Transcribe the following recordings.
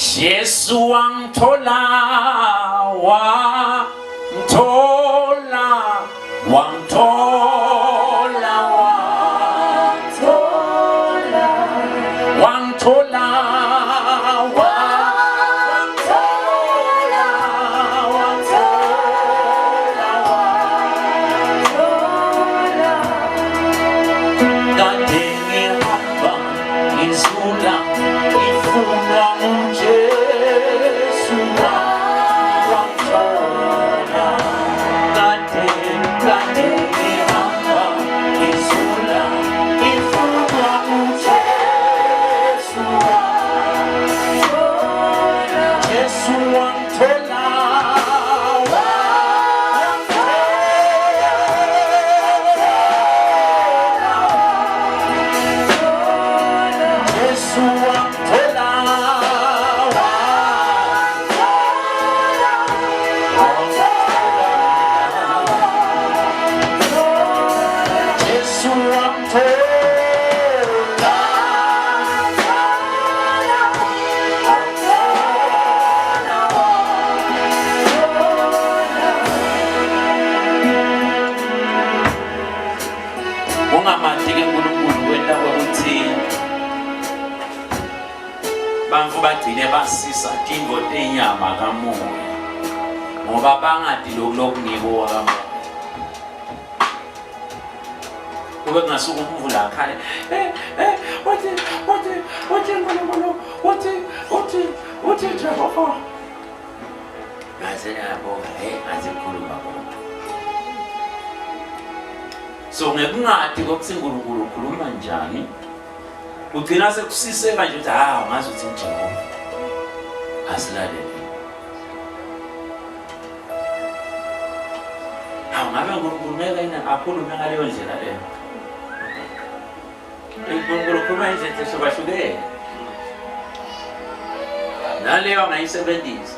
Jesu wangithola, wangithola, wangithola, wangithola, wangithola, bagcine basisa tingo tenyama kamoya ngoba bangadi lokunikwa kamoya kube ngasuka umvula akhale what Jehova ngaze yabonga azikhuluma bona so ngekungadi kokusinkulunkulu ukhuluma njani ugcina sekusiseka nje ukuthi ngazi ukuthi uJehova asilalele ngabe ngurumeka ina akhulume ngaleyo ndlela leyo ngurumeka izinto ezihlukile naleyo ngayisebenzisa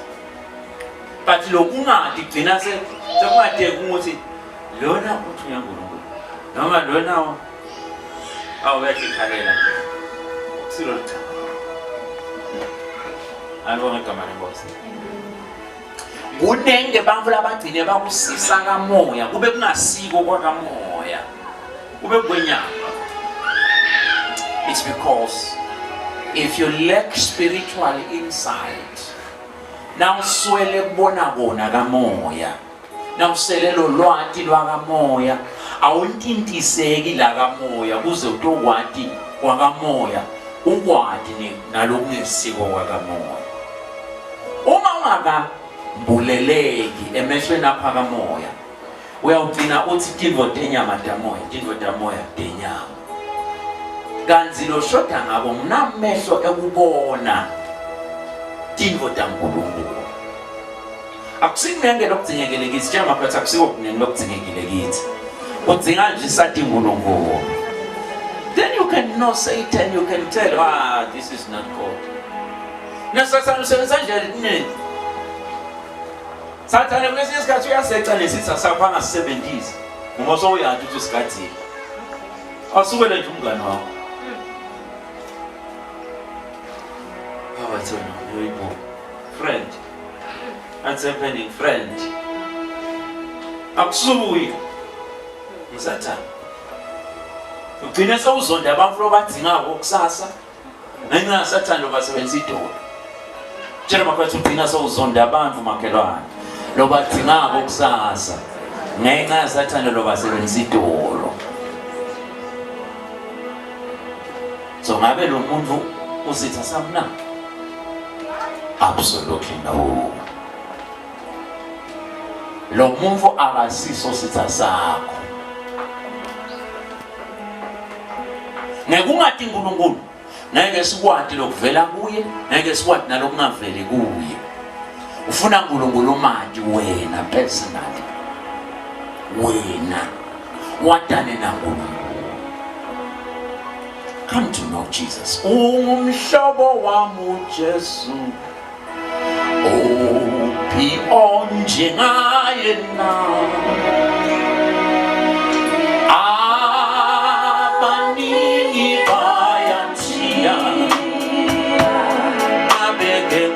but lokungadi gcina sekungadeki ukuthi lona uthi uyankulunkulu noma lona awuyakhalela silolta alona igama lenkosi kunenge bantfu labagcine bakusisa kamoya kube kungasiko kwakamoya kube kwenyama. It's because if you lack spiritual insight now uswele kubona bona kamoya now uselelo lwati lwakamoya awuntintiseki la kamoya kuze utokwati kwakamoya ukwati nalokungesiko kwakamoya uma ungakambuleleki emehlweni apha kamoya uyawugcina uthi tinvo tenyama tamoya tinvo tamoya tenyama kanzi lo shoda ngabo mnamehlo ekubona tinvo tankulunkulu akusinenge lokudzingekelekisi njengama phetha akusiwo kunenge lokudzingekelekisi udzinga nje sathi uNkulunkulu. Then you can know Satan, you can tell this is not God. Nasasa usebenza nje Satan kwesinye isikhathi uyaseca lesitha sakho angasebenzisi ngoba so uyathi ukuthi isikhathi asukele nje umngane wakho awathona uyibo friend that's happening friend akusuyi Satan ugcine sewuzonda abantu abadingako kusasa ngenxa Satan lobasebenzisa idolo njalo makwethu ugcina sewuzonda abantu makhelwane lobadingako kusasa ngenxa Satan lobasebenzisa idolo so ngabe lo muntu usitha samna absolutely no lo muntu akasiso sitha sakho ngekungati uNkulunkulu ngeke sikwati lokuvela kuye ngeke sikwati nalokungaveli kuye ufuna uNkulunkulu manje wena personally wena wadane naNkulunkulu come to know Jesus umhlobo wami uJesu ophi onjengaye na abaningi bayantshiya abeke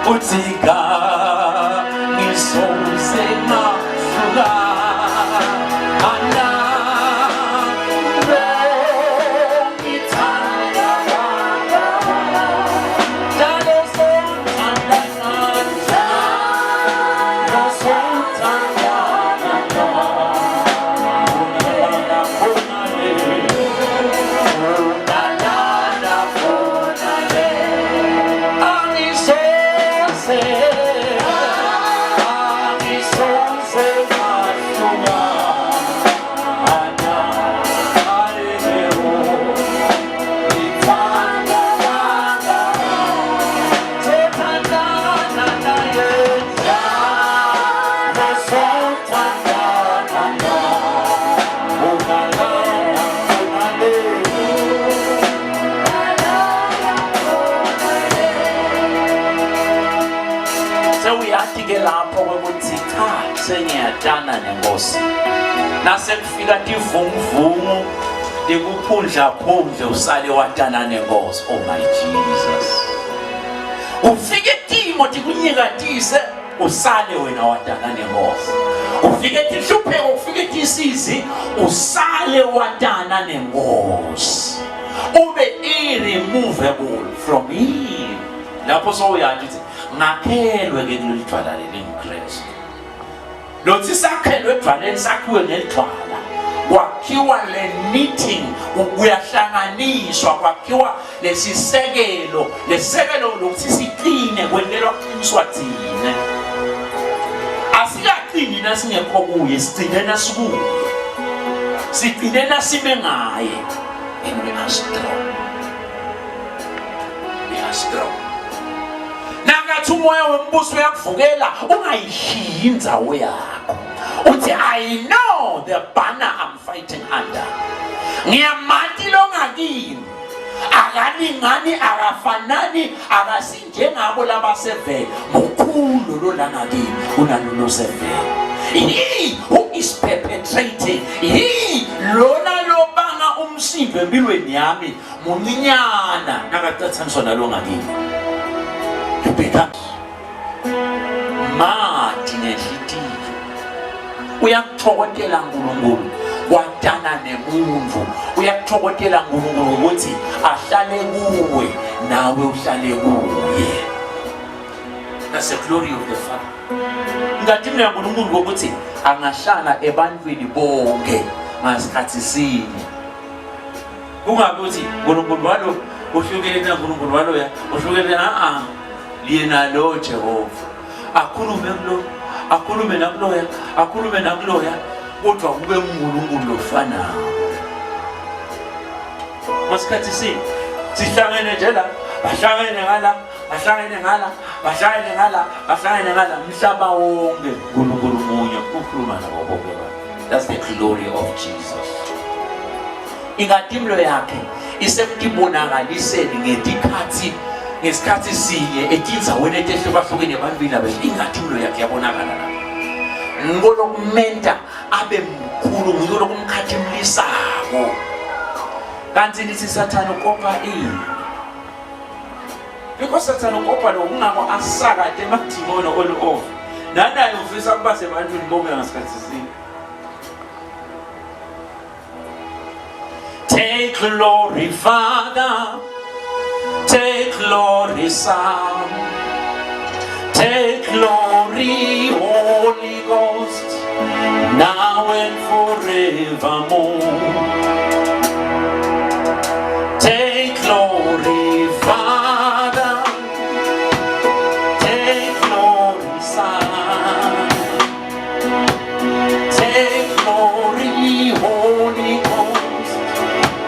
utika ngisose masuka ana sengiyadana nenkosi nasekufika tivunguvungu likuphundla phundle usale wadana nenkosi. Oh my Jesus, ufike timo tikunyikatise usale wena wadana nenkosi. Ufike tihlupheko ufike tisizi usale wadana nenkosi, ube irremovable from him. Lapho sowuyathi ngakhelwe ke kuleli dwala leli ngikristu. Lothi sakhelwe edwaleni sakhiwe ngedwala, kwakhiwa le knitting, kuyahlanganiswa, kwakhiwa lesisekelo lokuthi siqine, kwendelwa qiniswa thina. Asikaqini nasingekho kuye, sigcine nasikuye, sigcine nasime ngaye. And we are strong. We are strong. Nakathi umoya wembuso uyakuvukela ungayishiyi indzawo yakho. Uthi I know the banner I'm fighting under. Ngiyamati lo ngakini. Akalingani, akafanani, akasinjengabo labasevele. Mukhulu lo la ngakini unalo sevele. He who is perpetrating, he lona lobanga umsindo empilweni yami munyinyana nakathathaniswa nalo ngakini. Ubeka mathi nehliziyo uyakuthokotela uNkulunkulu wadana nemuntu, uyakuthokotela uNkulunkulu ukuthi ahlale kuwe nawe uhlale kuye. That's the glory of the Father. Ngathi mina uNkulunkulu ukuthi angahlala ebantwini bonke ngasikhathi sinye. Kungabe uthi uNkulunkulu walo uhlukene naNkulunkulu walo ya uhlukene liyena lo Jehova akhulume kulo, akhulume nakuloya, akhulume nakuloya, kodwa kube uNkulunkulu lofanayo. Ngasikhathi sinye sihlangene nje la, bahlangene ngala, bahlangene ngala, bahlangene ngala, bahlangene ngala, mhlaba wonke uNkulunkulu munye ukhuluma nabo bonke. That's the glory of Jesus. Ingatimlo yakhe isemtibonakaliseni ngesikhathi sinye etindzaweni etehlukahlukene ebantwini abeshe. Ingatimlo yakhe yabonakala lapho. Ngolokumenta abe mkhulu, ngolokumkhathimlisako. Kanti lithi Sathane ukopa ini? Because Sathane ukopa lo kungako asakade emadimoni all over. Nanaye ufisa kuba sebantwini bonke ngasikhathi sinye. Take glory, Father. Take glory, Son. Take glory, Holy Ghost, now and forevermore. Take glory, Father. Take glory, Son. Take glory, Holy Ghost,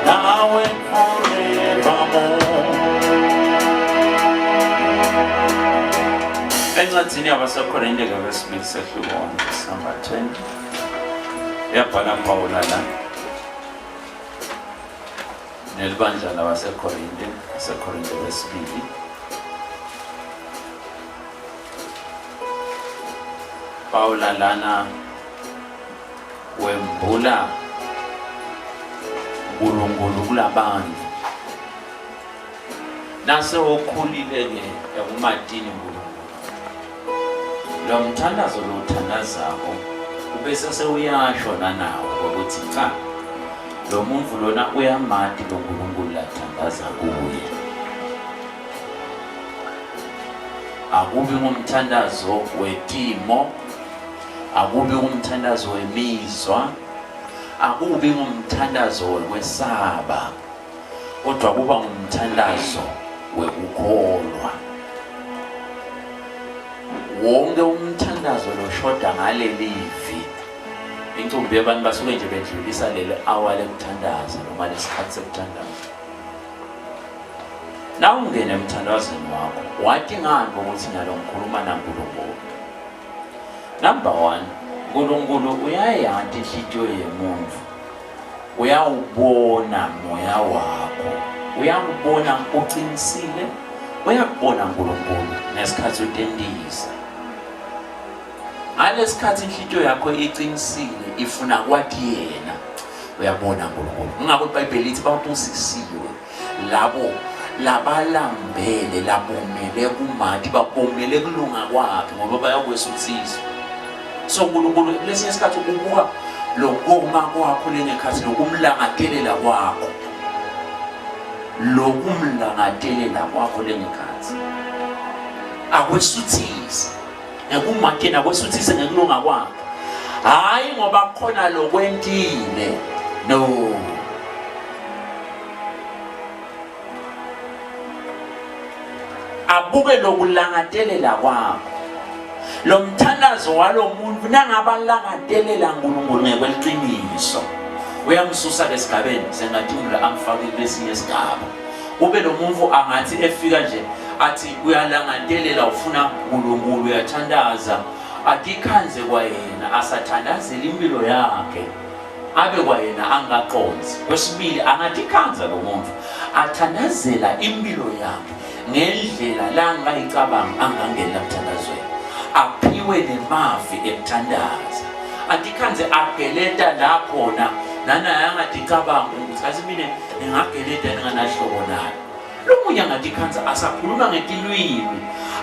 now and forevermore. Encwadini yabaseKorinte ngevesibili sehluko 20 yabhala Pawula la nelibandla labaseKorinte, seKorinte wesibili Pawula lana wembula uNkulunkulu kulabantu nase okhulile ke ekumatini uNkulunkulu lo mthandazo lo uthandazako ubese sewuyasho nawo ukuthi cha lo muntu lona uyamati lo Nkulunkulu lathandaza kuye. Akubi ngumthandazo wetimo, akubi ngumthandazo wemizwa, akubi ngumthandazo wekwesaba, kodwa kuba ngumthandazo wekukholwa. Wonke umthandazo loshoda ngalelivi. Incumbi yabantu basuke nje bedlulisa leli hour lekuthandaza noma lesikhathi sekuthandaza. Na ungene emthandazweni wakho, wathi ngani ukuthi nyalo ngikhuluma naNkulunkulu? Number 1, uNkulunkulu uyayathi inhliziyo yomuntu. Uyawubona moya wakho. Uyakubona uqinisile. Uyakubona uNkulunkulu nesikhathi utendisa. Alesikhathi inhliziyo yakho iqinisile ifuna kwathi yena. Uyabona uNkulunkulu. Ngabe iBhayibheli lithi bapusisiwe labo labalambele labomele kumathi babomele kulunga kwakhe ngoba bayakwesuthiswa. So uNkulunkulu lesinye isikhathi ukubuka lokuma kwakho lengekhathi lokumlangadelela kwakho. Lokumlangadelela kwakho lengekhathi. Akwesuthise. Ngekumathena kwesuthise ngekulunga kwakhe. Hayi ngoba khona lokwentile. No. Abuke lokulangadelela kwakho. Lo mthandazo walomuntu nangabalangadelela uNkulunkulu ngekweliqiniso. Uyamsusa lesigabeni sengathi umla amfake kwesinye isigaba. Ube lo muntu angathi efika nje athi uyalangadelela ufuna uNkulunkulu uyathandaza athi khanze kwayena asathandazela impilo yakhe abe kwayena angaqonzi. Kwesibili angathi khanza lo muntu athandazela impilo yakhe ngendlela la angayicabanga angangena emthandazweni. Aphiwe nemavi emthandaza. Athi khanze ageleta la khona nana yangadicabanga ukuthi asimine ngingageleta ninganahlobo nayo. Lo munye angathi khanza asakhuluma ngetilwimi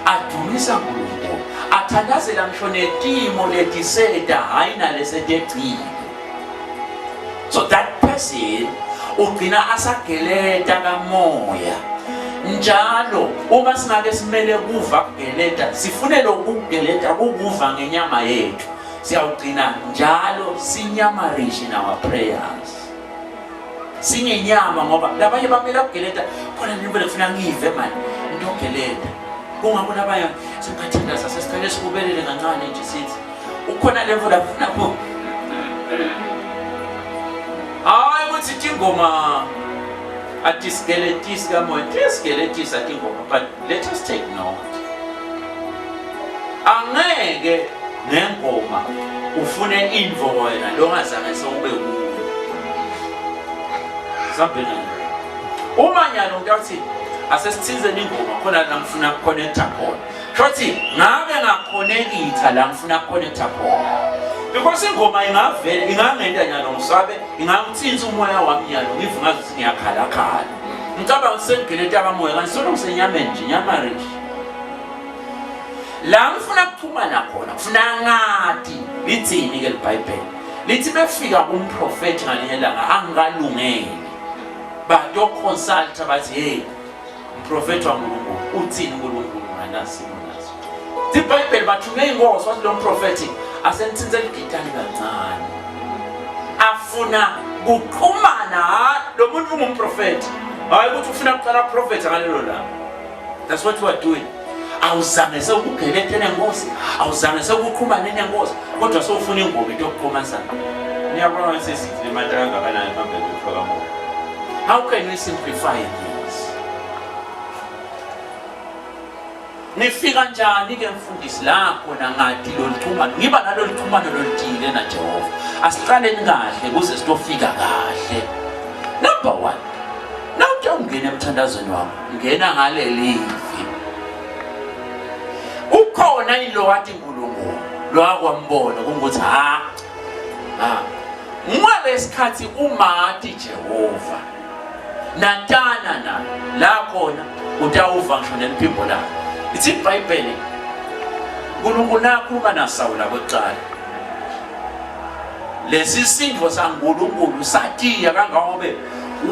adumisa uNkulunkulu. Athandazela ngisho netimo letiseda hayi nalesetegcile. So that person ugcina asageleta kamoya. Njalo uma singake simele kuva kugeleta sifune lokugeleta ukuva ngenyama yethu siyawugcina njalo sinyamarishi in our prayers. Singenyama ngoba labanye bamela kugeleta khona nibele kufuna ngive manje ndogeleta kungakho nabanye singathandaza sesikhale sikubelele kancane nje sithi ukhona level afuna ku hayi ukuthi ingoma ati skeletis kamoya skeletis ati ngoma, but let us take note. Angeke ngengoma ufune info wena lo ngazange sewube kuyo. Sabena uma nyalo ngathi asesithize ingoma khona la ngifuna connecta khona. Shothi ngabe ngaconnecta la ngifuna connecta khona. Because ingoma ingavela ingangenda nyalo ngisabe ingangithinza umoya wami nyalo ngivu ngathi ngiyakhala khala. Ngicabanga sengeleta abamoya kanti solo ngisenyameni nje nyamarish. La ngifuna ukuxhumana khona ngifuna ngathi lithini ke iBhayibheli. Lithi befika kumprofeti ngalinye langa angikalungeli. Bato consult bathi hey umprofeti waNkulunkulu uthini uNkulunkulu nganasimo naso. iBhayibheli bathume ingozi wathi lo mprofeti asenithinze igitani kancane. Afuna ukuxhumana lo muntu ungumprofeti. Hayi ukuthi ufuna ukuqala prophet ngalelo langa. That's what we are doing. Awuzange sekugelete nengosi, awuzange sekuqhumana nengosi, kodwa sewufuna ingoma into yokuxhumanisa. Niyabona sesithi lematanga kanani mabebe ufaka ngoma. How can we simplify this? Nifika njani ke mfundisi la khona ngathi lo lixhumano ngiba nalo lixhumano lolithile na Jehova. Asiqaleni kahle kuze sitofika kahle. Number 1. Nawuthi ungena emthandazweni wakho, ngena ngalelivi. Ukhona ilo wathi uNkulunkulu, lo akwambona kungukuthi ngalesikhathi umathi Jehova. Natana na la khona utawuva ngisho neliphimbo lakho. Ithi iBhayibheli uNkulunkulu nakhuluma naSawula kokuqala. Lesi sindvo saNkulunkulu satiya kangangobe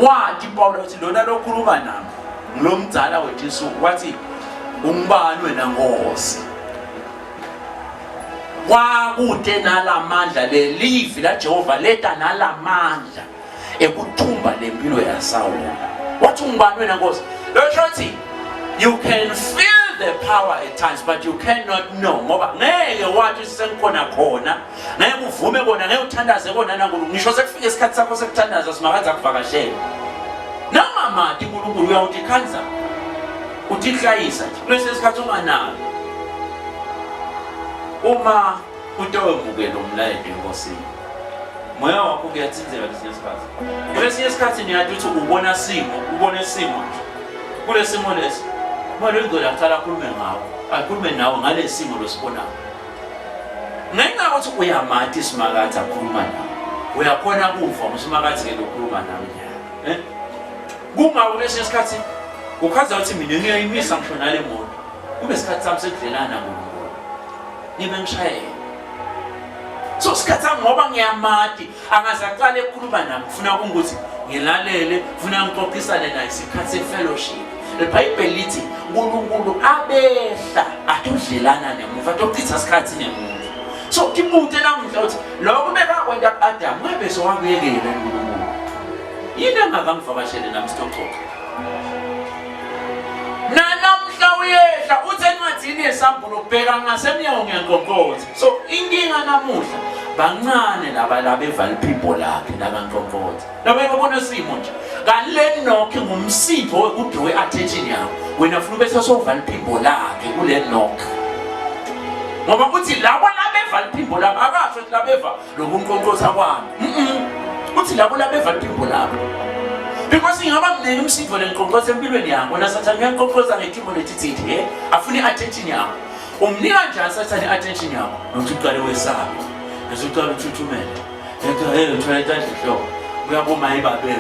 wathi Paulus lona lokhuluma nami ngilomdzala wethu isuku wathi ungubani wena Nkosi. Kwakude nalamandla lelivi la Jehova leta nalamandla ekuthumba lempilo yaSawula. Wathi ungubani wena Nkosi? Loshothi you can feel the power at times but you cannot know ngoba ngeke wathi sengikhona khona ngeke uvume kona ngeke uthandaze kona naNkulunkulu ngisho sekufika isikhathi sakho sekuthandaza simakaza kuvakashela noma mati uNkulunkulu uyawuthi khanza uthi hlayisa nje kulesi sikhathi unganalo uma utowemukela umlayelo enkosini moya wakho kuyatsinzela lesinye isikhathi kulesinye isikhathi niyathi uthi ubona simo kule simo lesi manje indoda aqala akhulume ngawo akhulume nawe ngale simo losibonayo ngenxa ukuthi uyamathi simakathi akhuluma nawe uyakhona kufa usimakathi ke lokhuluma nawe kungawo lesinye isikhathi ukhaza uthi mina ngiyayimisa ngisho nale moto kube isikhathi sami sekudlelana ngoNkulunkulu nibe ngishayela so isikhathi sami ngoba ngiyamathi angazaqala ekhuluma nami ufuna ukuthi ngilalele ufuna ngixoxisane naye isikhathi sefellowship. iBhayibheli lithi uNkulunkulu abehla atudlelana nemuva atochitha isikhathi nemuntu so kimuntu namuhla uthi lokho bekakwenza kuAdam ngabe sowabuyekela uNkulunkulu yini angakangivakashele nami sitoxoxa namhla uyehla uthi encwadini yesambulo ubheka ngasemnyango ngenkokotho so inkinga namuhla bancane laba bevala iphimbo lakhe lakankonkotho laba babona simo nje kanle nokho ngumsipho wekudiwe attention yakho wena ufuna bese sovala iphimbo lakhe kule nokho ngoba uthi labo labevala iphimbo labo akasho ukuthi labeva lokunkonkotha kwami uthi labo labevala iphimbo labo because ingaba mnene umsipho lenkonkotho empilweni yakho nasathana uyankonkotha ngethimbo lethithi afuna iattention yakho umnika njani sathana iattention yakho nokuthi uqale wesabe uqale uthuthumele uthola inhloko uyaboma ibabe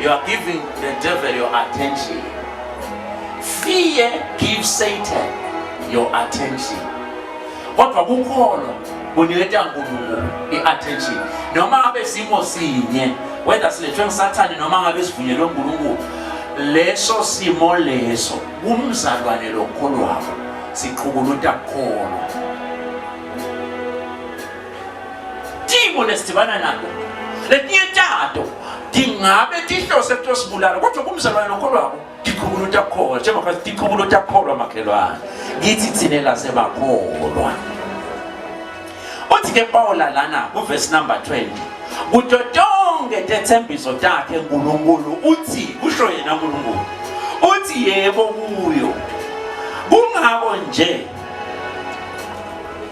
you are giving the devil your attention. Fear gives Satan your attention. Kodwa kukholo kuniketa uNkulunkulu iattention noma ngabe simo sinye whether silethwe ngisathane noma ngabe sivunyelwe uNkulunkulu leso simo leso kumzalwane lokholwako siqhubuluta kholo timo lesibana nalo letiyetato dingabe tihlose tosibulala kodwa kumzalwane lokholwako tiqhubuluta kholo njengoba tiqhubuluta kholo makhelwane ngithi thina sebakholwa uthi ke Paula lana ku verse number 20 kutotonke tethembiso takhe uNkulunkulu uthi kusho yena uNkulunkulu uthi yebo kuyo kungako nje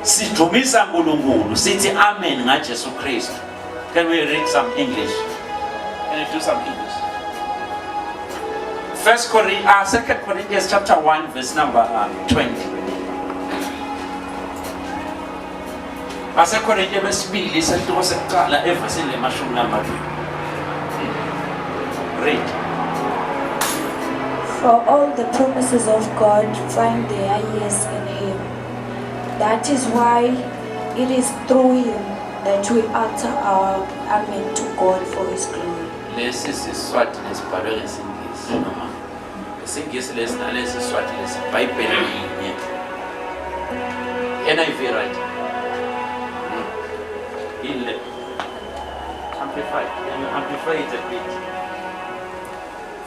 sidumisa uNkulunkulu sithi amen ngaJesu Kristu. Can we read some English? Can you do some English? 2 Corinthians chapter 1 verse number 20. Asekorinthe besibili sesihluko sekuqala evesini lemashumi lamabili. Read. For all the promises of God find their yes in Him. That is why it is through Him that we utter our amen to God for His glory. Lesi siswati lesibhalwe ngesingisi noma isingisi lesi nalesi siswati lesi iBhayibheli linye. NIV right? Amplify it a bit.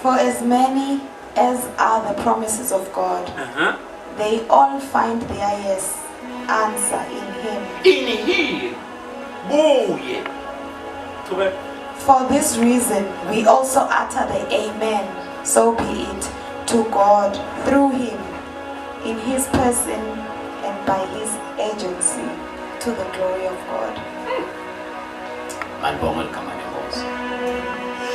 For as many as are the promises of God, they all find their yes answer in Him. In Him. Buye. For this reason, we also utter the amen, so be it, to God through Him, in His person and by His agency, to the glory of God.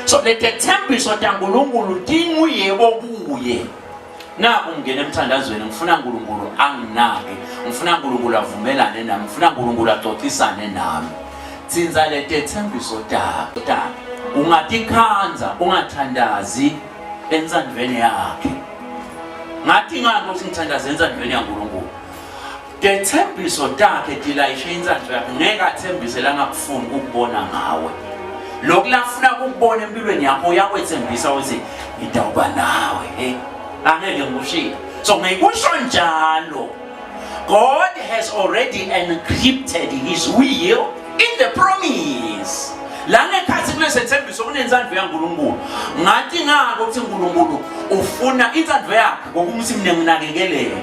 So letethembiso taNkulunkulu tinguyebo buye na ungena emthandazweni ngifuna uNkulunkulu anginake ngifuna uNkulunkulu avumelane nami ngifuna uNkulunkulu axoxisane nami tsinza letethembiso ta ungatikhanza ungathandazi entsandweni yakhe ngathi ngani ukuthi ngithandaza entsandweni yaNkulunkulu Dethembiso takhe dilayishe insandlo yakhe ngeke athembise la ngakufuna ukubona ngawe. Lokhu lafuna ukubona empilweni yakho uyakwethembisa uthi ngidawuba nawe. Angeke ngikushiye. So ngikusho njalo. God has already encrypted his will in the promise. La ngekhathi kulesethembiso kunensandlo yaNkulunkulu. Ngathi ngako ukuthi uNkulunkulu ufuna insandlo yakhe ngokumthi mina nginakekeleke.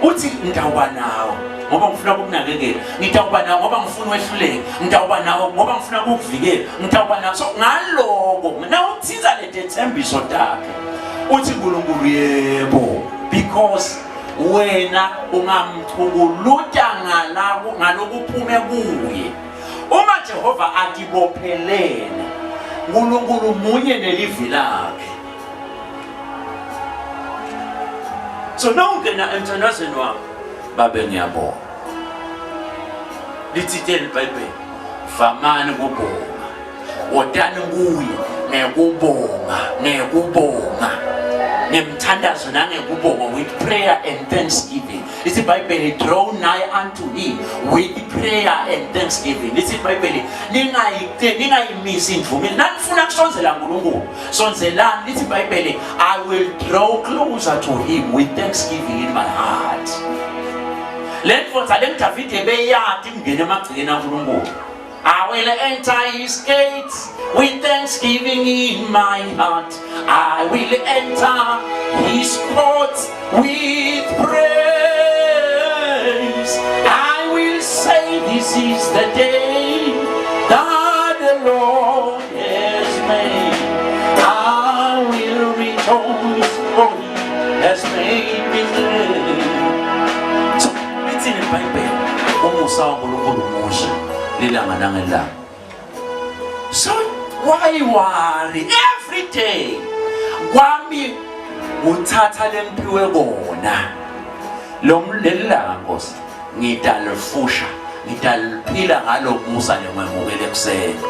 Uthi ngidawuba nawe ngoba ngifuna ukunakekela. Ngidawuba nawe ngoba ngifuna wehluleke. Ngidawuba nawe ngoba ngifuna ukukuvikela. Ngidawuba nawe. So ngaloko na uthiza le dethembiso takhe. Uthi uNkulunkulu yebo because wena ungamthukuluta ngalokuphume kuye. Uma Jehova akibophelele uNkulunkulu munye nelivi lakhe. So nawungena emthandazweni wakho babe ngiyabonga. Lithithe iBhayibheli famani kubonga. Wotani kuye ngekubonga. Nemthandazo nangekubonga with prayer and thanksgiving. Lithi iBhayibheli draw nigh unto him with prayer and thanksgiving. Lithi iBhayibheli ningayimisi imvume. Nanifuna kusonzela uNkulunkulu. Sonzelani lithi iBhayibheli I will draw closer to him with thanksgiving in my heart. Lentfotha leMdavid ebeyadi ingene emagcekeni kaNkulunkulu. I will enter his gates with thanksgiving in my heart. I will enter his courts with praise. I will say this is the day that the Lord has made. I will rejoice for he has made me glad. So, it's in the Bible. Umusa uNkulunkulu musha. So why worry every day? Kwami uthatha lempiwe kona lomlelangos ngidalifusha ngidaliphila ngalo musa lemwemukele ekseni.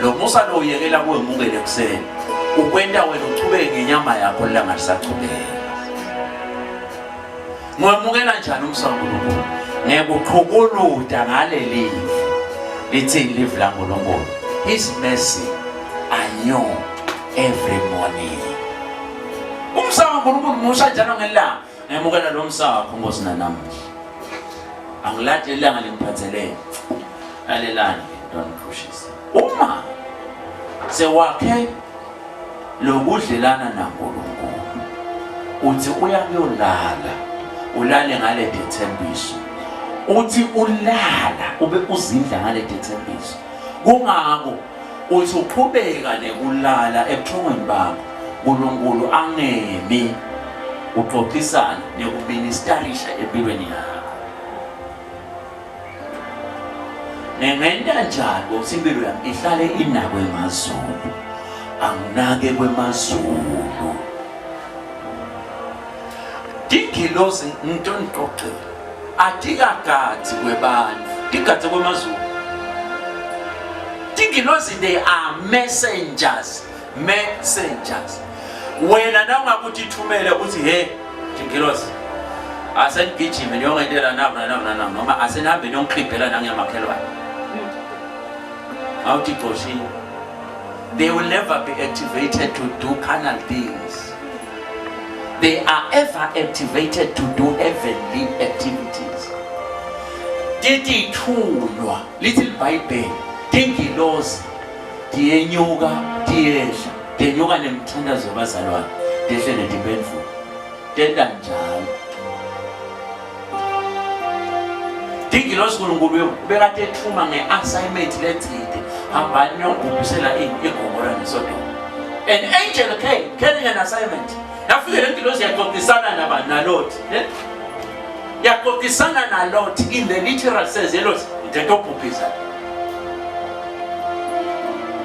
Lo musa lo uyekela kuwemukele ekseni ukwenda wena uchubeke ngenyama yakho la ngasachubeka. Ngwemukela njani umsanguluko ngekuqhukuluda ngale live. Lithi live la uNkulunkulu. His mercy I know every morning. Umsaka uNkulunkulu musha njalo ngelanga. Ngemukela lo msaka Nkosi namuhla. Angilathi ilanga lingiphathelene. Alelani don't push it. Uma sewakhe lokudlelana naNkulunkulu. Uthi uyakuyolala. Ulale ngale dethembiso. Uthi ulala ube uzindla ngale dethembiso. Kungako uthi uqhubeka nekulala ebuthongweni bakho uNkulunkulu angemi uxoxisana nekuministerisha empilweni yakho. Ngenta njalo impilo yami ihlale inakwe emazulu. Anginake kwemazulu. Dingilozi ntontoqe atikakati kwebantu tikati kwemazulu. Dingilozi they are messengers. Wena nawungakuthi thumele uthi hey dingilozi asengijime niyongentela noma asenahambe niyongikhiphela nangemakhelwane. Awuthi qoshini. They will never be activated to do carnal things. They are ever activated to do heavenly activities. Didi thulwa little Bible dingilozi diyenyuka diyehla denyuka nemthandazo bazalwane dehle nedipendful tenda njalo. Dingilozi uNkulunkulu bekade ethuma ngeassignment lethide hambani niyobhubhisela igomora neSodoma. An angel came carrying an assignment. Nafike lengilozi yaxoxisana nabanaloti. Yaxoxisana naloti in the literal sense eloti into obhubhisa.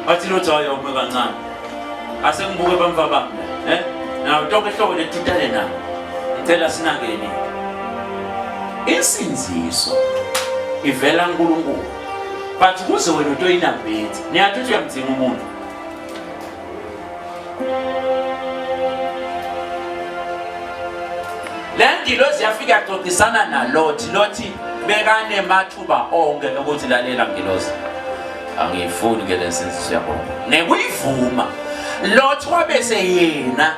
Athi lo thayo umekancane. Asengibuke bamva bami na utoke hlobo letutale na. Ngicela sinangeni. Insinziso ivela kuNkulunkulu. But kuze wena utoyinambethi. Niyathuthi uyamdinga umuntu. Lengilozi yafika yaxoxisana naloti. Loti bekane mathuba onke ukuthi lalela ngilozi angifuni ke lesizwe yakho nekuyivuma lot wabese yena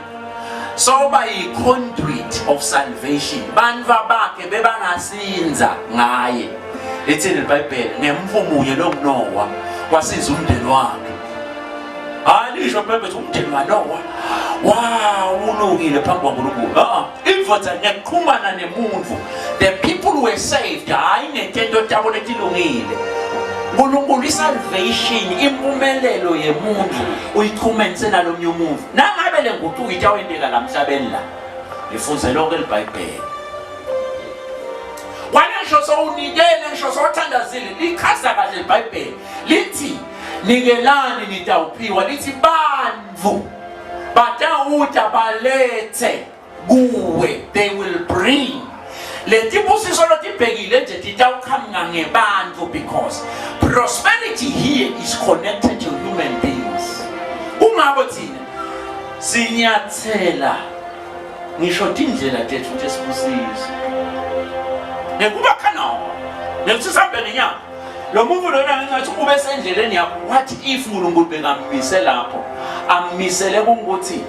soba yi-conduit of salvation bantu bakhe bebangasinza ngaye lithini iBhayibheli ngemvumunye lokunowa kwasiza umndeni wakhe alisho iBhayibheli umndeni kaNowa wawulungile phambi kwaNkulunkulu imvotha nekuxhumana nemuntu the people were saved hayi netento tabo letilungile uNkulunkulu isalvation impumelelo yemuntu uyixhumanise nalomnye umuntu nangabe lenguquko itawendeka la emhlabeni la lifunze lonke iBhayibheli kwanisho sowunikele ngisho sowuthandazile lichaza kahle iBhayibheli lithi nikelani nitawuphiwa lithi bandvu batawuta balethe kuwe they will bring letibusiso lotibhekile nje titawukhanga ngebantfu because prosperity here is connected to human beings ungabo thina sinyathela ngisho tindlela tethu tesibusisa nekuba khona nekusisambe ngenyanga lo muntu lona ngathi ube sendleleni yakho what if uNkulunkulu bengamise lapho amisele ukuthi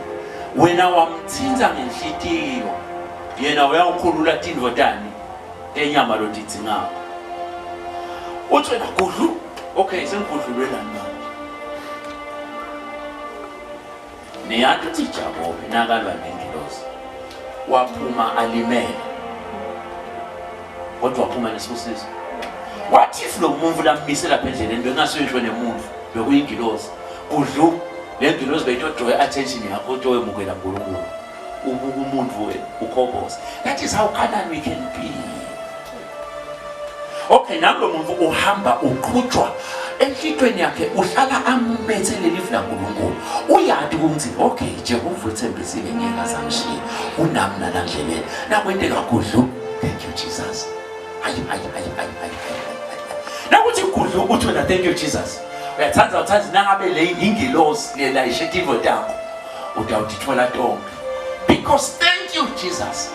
wena wamthinta ngenhlitiyo yena uyawukhulula tindvodani tenyama lotidzingayo uthi wena gudlu okay sengigudlulelani manje niyathi tijabobe nakalwa nengilosi waphuma alimele kodwa waphuma nesibusiso what if lo muntu lamise lapha endleleni bengasuyisho nemuntu bekuyingilosi gudlu le ngilosi beyitojoy attention yakho ojoy mukela uNkulunkulu ubuka umuntu ukhoboza that is how Canaan we can be okay nalo muntu uhamba uqhutshwa enhlitweni yakhe uhlala amethele lifu laNkulunkulu uyathi ukuthi okay Jehova uthembisile ngeke azamshiya unami nalandleleni nakwente kakhulu thank you Jesus ayi nakuthi kudlu ukuthi wena thank you Jesus uyathanza uthanza nangabe le ingilosi le la ishetivo takho utawutithola tonke because thank you Jesus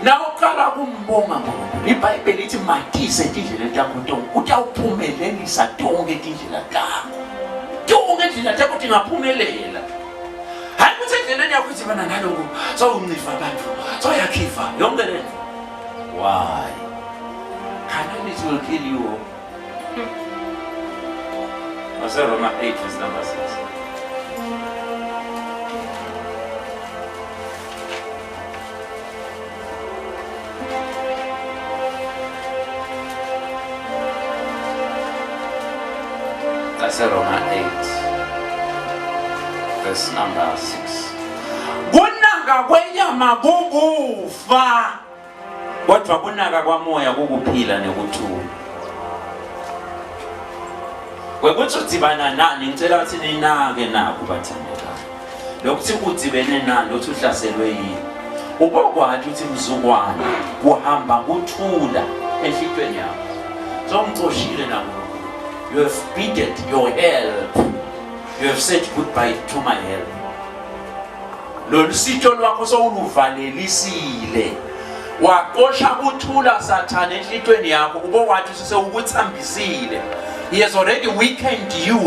na uqala kumbonga ngoNkulunkulu iBhayibheli lithi matise indlela takho tonke utawuphumelelisa tonke indlela takho tonke indlela takho tingaphumelela hayi ukuthi endleleni yakho ithi bana naloko sawunqifa abantu soyakhiva yonke le why Canaan will kill you Roma 8 verse number 6 That's Roma 8 verse number 6 kunaka kwenyama kukufa kodwa kunaka kwamoya kukuphila nekuthula kwekuthi udibana nani ngicela ukuthi ninake naku bathandekayo lokuthi udibene nani lokuthi uhlaselwe yini ubokwathi uthi mzukwana kuhamba kuthula enhlitweni yakho somcoshile nakuNkulunkulu you have bided your help you have said goodbye to my help lo sitho lwakho sowuluvalelisile waqosha kuthula sathana enhlitweni yakho ubokwathi usewukuthambisile he has already weakened you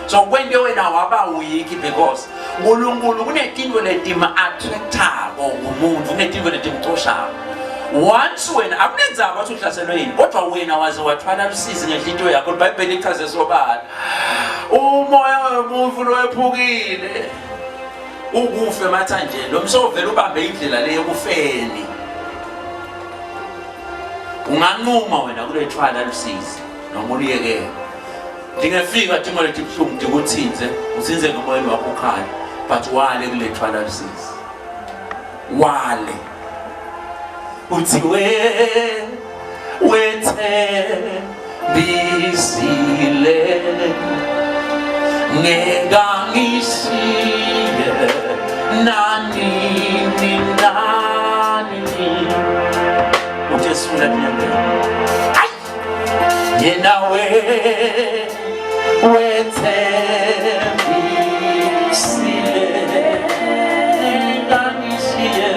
so when you wena waba weak because uNkulunkulu kunetinto letima attractako umuntu kunetinto letimxoshako once wena akunenzaba ukuthi uhlaselwe yini kodwa wena waze wathwala usizi ngenhlitiyo yakho iBhayibheli ichaze sobala umoya womuntu loyephukile ukufe mathanje lo msovela ubambe indlela leyo kufeni unganquma wena kulethwala lusizi noma uliyeke ndingefika timo letibhlungu ndikuthinze uthinze ngomoya wakho ukhaya but wale kulethwala lusizi wale uthi wethembisile ngekangishiye nani utesula nyambe yena wethembisile ngekangishiye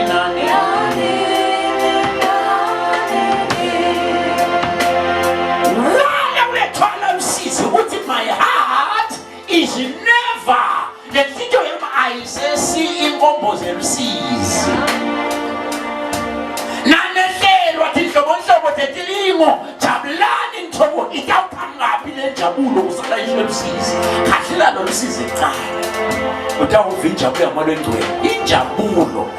nani ithobo itawuphangaphi le njabulo usala ishebusisi khahlela lo lusize eqala utawuva injabulo yamoya oyingcwele injabulo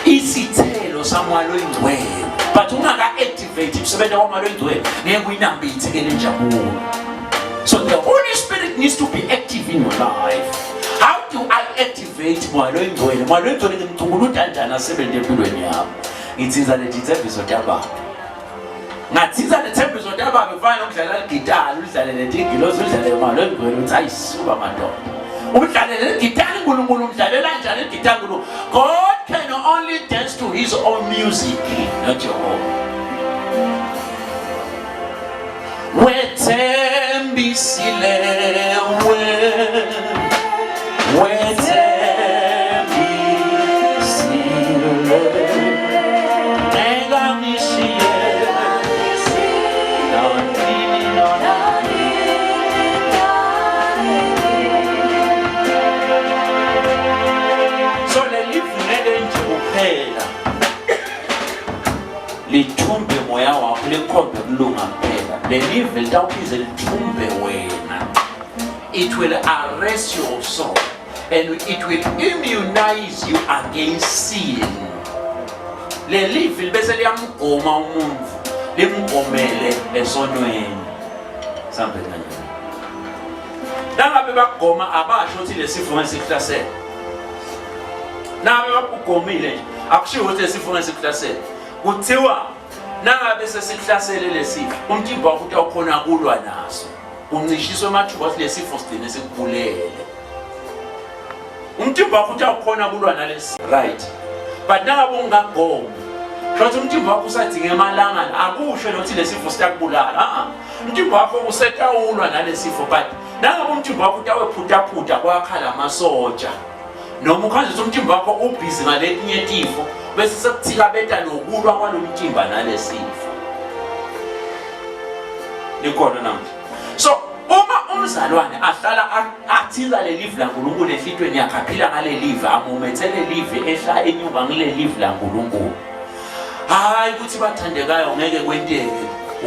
isithelo samoya oyingcwele but ungaka-activate kusebenza kwamoya oyingcwele ngeke uyinambithe ke le njabulo. So the Holy Spirit needs to be active in your life. How do I activate moya oyingcwele? Moya oyingcwele ngimcunguluta kanjani asebenze empilweni yami? Ngithinza lethembiso tababa. Ngathinza lethembiso tababa mfana ukudlala igitari, udlale letingilosi, udlale moya oyingcwele uthi ayisuka madoda. Udlale legitari uNkulunkulu umdlalela kanjani igitari uNkulunkulu? God can only dance to his own music, not your own. Wethembisile lithumbe moya wakho likhombe kulunga kuphela. Lelive litawuphize lithumbe wena. It will arrest your soul and it will immunize you against sin. Lelive libese liyamgoma umuntu limgomele esonweni. Sambe kanje. Nangabe bakugoma abasho ukuthi lesifo ngesiklasela. Nabe bakugomile nje akushiwo ukuthi lesifo ngesiklasela. Kuthiwa nangabe sesihlasele lesifo umtimba wakho utawukhona kulwa naso uncishiswe amathuba ukuthi lesifo sidine sikubulele. Umtimba wakho utawukhona kulwa nalesi right, but nangabe ungagoma shothi umtimba wakho usadinga emalanga akusho ukuthi lesifo sitakubulala. Umtimba wakho usetawulwa nalesifo, but nangabe umtimba wakho utawephutaphuta kwakhala amasoja noma ukhanjwe ukuthi umtimba wakho ubhizi ngaletinye tifo bese sekuthika beta nokulwa kwalomtimba nalesifo likhona namhla. So uma umzalwane ahlala athiza le live laNkulunkulu ehlitweni yakhe aphila ngale live amumethele live ehla enyuka ngile live laNkulunkulu, hayi ukuthi bathandekayo ngeke kwenteke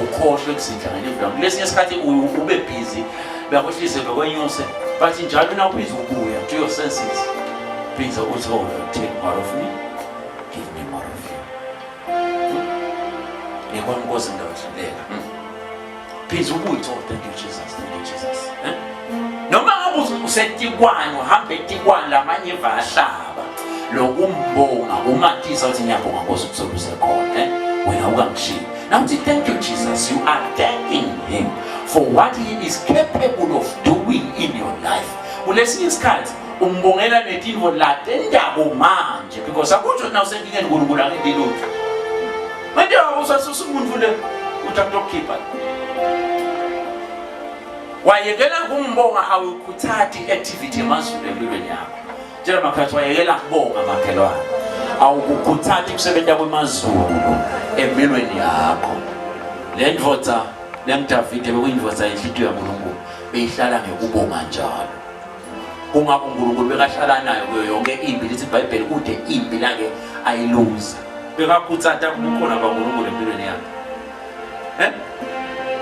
ukhohlwe kusidla ngale live laNkulunkulu. Lesinye isikhathi ube busy bakhohlise bekwenyuse, but njalo na uphiza ukubuya to your senses please also take more of me, give me more of you. Ngikwamkosi ngawudlulela. Please ubuye uthi thank you Jesus, thank you Jesus. Noma ngabe usetikwani uhambe etikwani lamanye eva ahlaba lokumbonga umathisa uthi ngiyabonga Nkosi ukusoluse khona wena ukangishiya. Now thank you Jesus, you are thanking him for what he is capable of doing in your life. Kulesinye isikhathi umbongela netinvo latendako manje because akutsho na usenkingeni uNkulunkulu angindilutho. Manje awusasusa umuntu le utakukhipha. Wayekela kumbonga awukuthathi activity emazulu empilweni yakho. Tshela makhathi wayekela kubonga makhelwane. Awukuthathi kusebenza kwemazulu empilweni yakho. Le ndvodza leMdavide bekuyindvodza inhlitiyo yaNkulunkulu beyihlala ngekubonga njalo. Kungabe uNkulunkulu bekahlala nayo kuyo yonke impi lithi iBhayibheli kude impi lake ayiluza. Bekakutsata kukhona kwaNkulunkulu empilweni yakhe.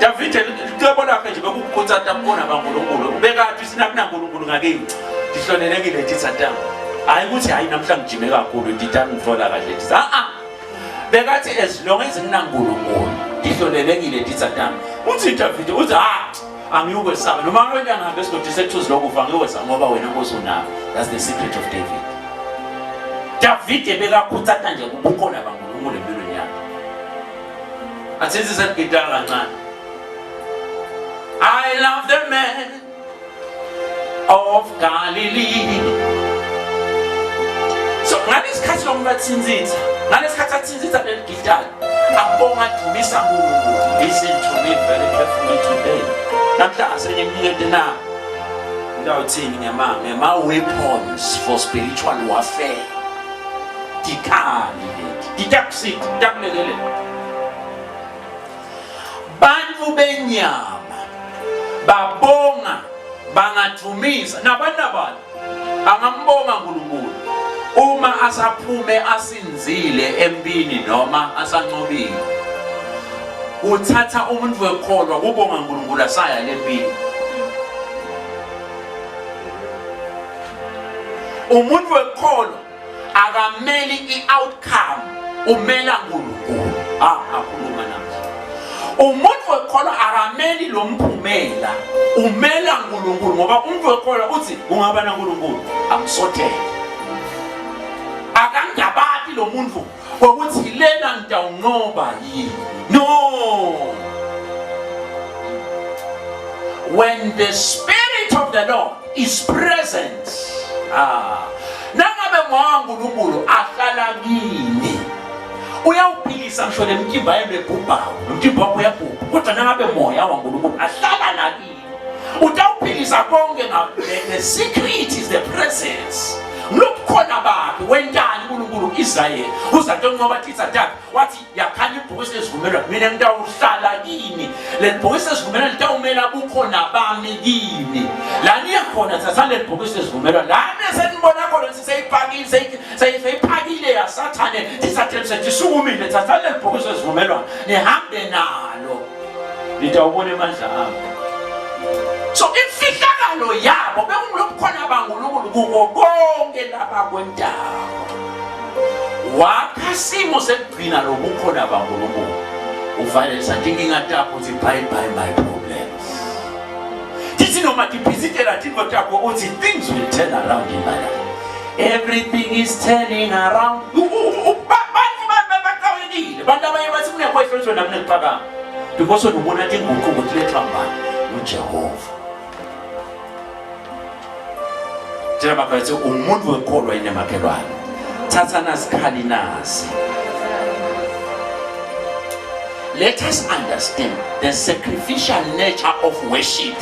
Davide licebo lakhe nje bekukutsata kukhona kwaNkulunkulu. Bekathi sinakuna uNkulunkulu ngakini dihlonelekile dithi Satan. Hayi ukuthi hayi namhlanje ngijime kakhulu ditani ngithola kahle dithi. Bekathi as long as nginaNkulunkulu dihlonelekile dithi Satan. Uthi Davide uthi angiyukwesaba noma wena ngabe sidothi sethuzi lokufa ngiyokwesaba ngoba wena Nkosi unako. That's the secret of David. Davide bekakhutsata nje kubukhona kwaNkulunkulu empilweni yakhe. Athenze sekugidala kancane. I love the man of Galilee. So ngalesikhathi lokubathinzitha ngalesikhathi athinzitha le gitari abonga dumisa uNkulunkulu. Listen to me very carefully today. Namhla asenyimnikete na ngawuthini ngema weapons for spiritual warfare. Dikhali leti ditakulekele bantu benyama babonga bangathumisa nabantu angambonga uNkulunkulu uma asaphume asinzile empini noma asancobile. uthatha umuntu wekholwa kubonga uNkulunkulu asaya lempilo. Umuntu wekholwa akameli i-outcome, umela uNkulunkulu. Akhuluma namhlanje. Umuntu wekholwa akameli lo mphumela, umela uNkulunkulu ngoba umuntu wekholwa uthi ungaba naNkulunkulu amsothele. Akangabathi lo muntu ukuthi lena ngidawunqoba yini. No. When the Spirit of the Lord is present, nangabe ngoNkulunkulu ahlala kini, uyawuphilisa ngisho lemkimba yemebhubhayo, umkimba wakho uyabhubha, kodwa nangabe moya waNkulunkulu ahlala nakini, utawuphilisa konke. The secret is the presence. Lokukhona bakhe wentani uNkulunkulu Israyeli uzanto ngoba thitha dad wathi yakhanya ibhokisi lesivumelwano mina ngitawuhlala kini, le bhokisi lesivumelwano litawumela bukhona bami kini. La niya khona thatha le bhokisi lesivumelwano la senibona khona seyiphakile ya Sathane, isathane sejisukumile, thatha le bhokisi lesivumelwano nihambe nalo nitawubona amandla ami. So imfihlakalo yabo bekungilobukhona baNkulunkulu kuko konke lapha kwendawo. Wakha simo sekugcina lobukhona baNkulunkulu. Ufanele sathi ngingatapha uthi bye bye my problems. Dithi noma dibhizitela thiko takho uthi things will turn around in my life. Everything is turning around. Bantu abanye bathi kunekhohlelo nami ngiphakama. Because ubona ukuthi inguquko ukuthi lethamba uJehova. Jehova kwathi umuntu wekholwa inemakhelwane. Thatha nasikhali nasi. Let us understand the sacrificial nature of worship.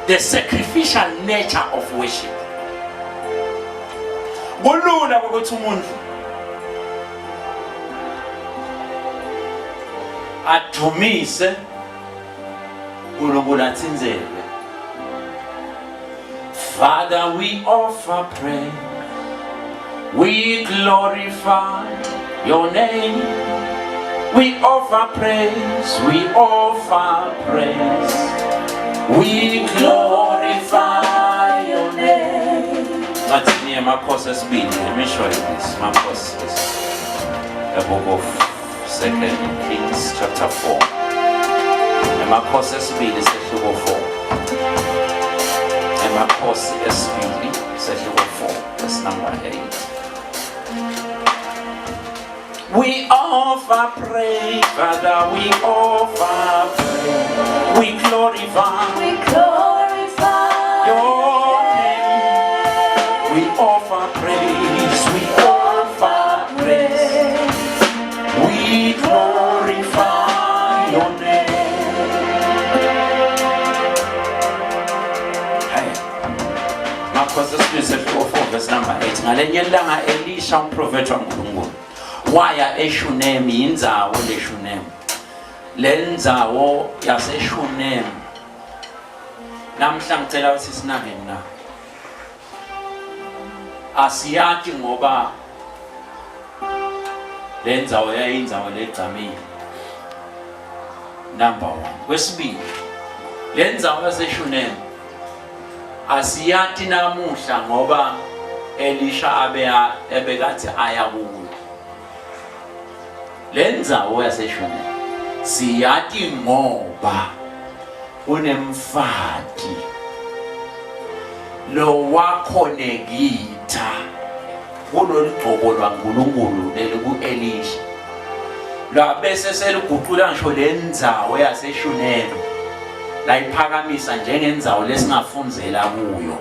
The sacrificial nature of worship. Kulula ukuthi umuntu adumise uNkulunkulu atsinzelwe. Father, we offer praise, we glorify your name. We offer praise, we offer praise, we glorify your name. That's near Makhosi speed. Let me show you this. Makhosi, the book of 2 Kings chapter 4. Makhosi speed is chapter 4. Makhosi speed is chapter 4. That's number 8. We offer praise, Father, we offer praise, we glorify your name. We offer praise, we offer praise, we glorify your name. Hey, Makhosi speed chapter 4, verse number 8. Ngalenye langa Elisha umprophet waNkulunkulu waya eShunem, indzawo leShunem. Lendzawo yaseShunem namhla ngicela ukuthi sinakeni na. Asiyati ngoba lendzawo yayindzawo legcamile. Number 1. Kwesibili, lendzawo yaseShunem asiyati namuhla ngoba Elisha ebekathi aya kuyo. Lendzawo yaseShunem siyati ngoba unemfati lo wakhonekitha kuloligqoko lwaNkulunkulu leliku Elisha. Lwabese seliguqula ngisho lendzawo yaseShunem layiphakamisa njengendzawo lesingafundzela kuyo.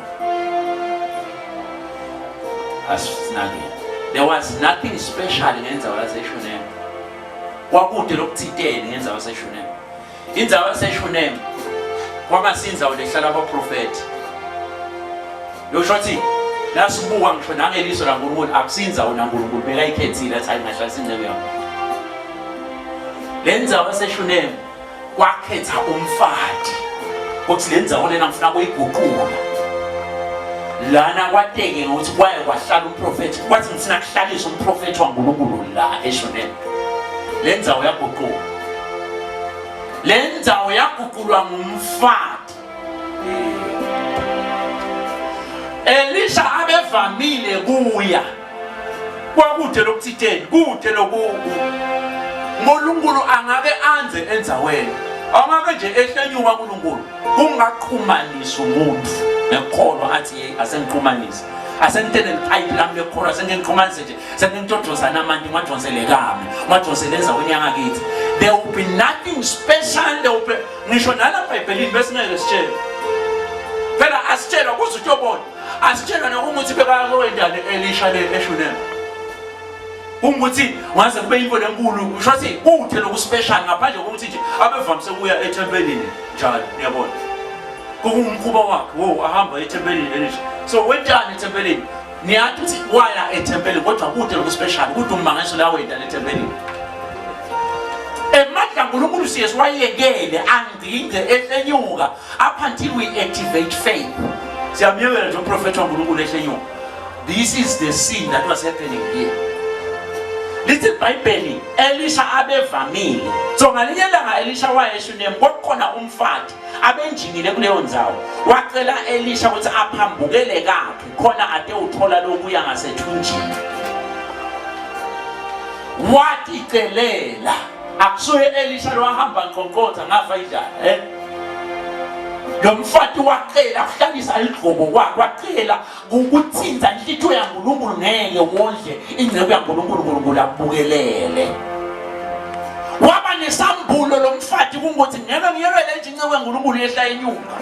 Asinake. There was nothing special ngendzawo yaseShunem. Kwakude lokuthitene ngendzawo yaseShunem. Indzawo yaseShunem kwamasinzawo lehlala abaprofeti. Yoshothi lasibuka ngisho nangeliso laNkulunkulu akusinzawo naNkulunkulu bekayikhethile athi ayingahlala sinceku yami. Lendzawo yaseShunem kwakhetha umfati ukuthi lendzawo lena ngifuna ukuyiguqula. lana kwateke ngokuthi kwaye kwahlala umprofeti kwathi ngithina kuhlalisa umprofeti waNkulunkulu la eShunemi. Le ndzawo yaguqulwa, le ndzawo yaguqulwa ngumfati. Elisha abevamile kuya kwakude lokuthitheni kude lokuku uNkulunkulu angake anze endzaweni angake nje ehlenyuka uNkulunkulu kungaqhumanisa umuntu nekholwa athi asengiqhumanisa asentene liphayiphi lami lekholwa asengiqhumanise nje sengintothoza namanje ngadonsele kami ngadonsele enzaweni yangakithi. There will be nothing special. There will be ngisho nalapha eBhayibhelini besingeke sitshele phela asitshelwa kuze utobona asitshelwa nokuthi bekakwendane Elisha le eShunemi ukuthi ngaze kube into lenkulu usho ukuthi kuthe lokuspecial ngaphandle kokuthi nje abevamise kuya ethempelini njalo uyabona kungumkhuba wakhe ahamba ethempelini Elisha. So wentana ethempelini niyathi uthi waya ethempelini kodwa kuthe lokuspecial ukuthi ummangaso la wendane ethempelini emadla uNkulunkulu siyes wayekele angcinge ehlenyuka up until we activate faith. Siyamyekela nje uprofeti waNkulunkulu ehlenyuka. This is the scene that was happening here. Lithi iBhayibheli Elisha abevamile. So ngalinye ilanga Elisha waya eShunemi kwakukhona umfati abenjingile kuleyo ndzawo. Wacela Elisha ukuthi aphambukele kakhe khona ade uthola lokuya ngasethunjini. Wathi celela akusuye Elisha lo wahamba nqonqotha ngafa idala lo mfati wacela kuhlalisa igqobo kwakhe wacela ukuthinta inhlithiyo yaNkulunkulu ngeke wondle ingcebo yaNkulunkulu abukelele. Waba nesambulo lo mfati kungothi ngeke ngiyelele nje incebo yaNkulunkulu yehla enyuka.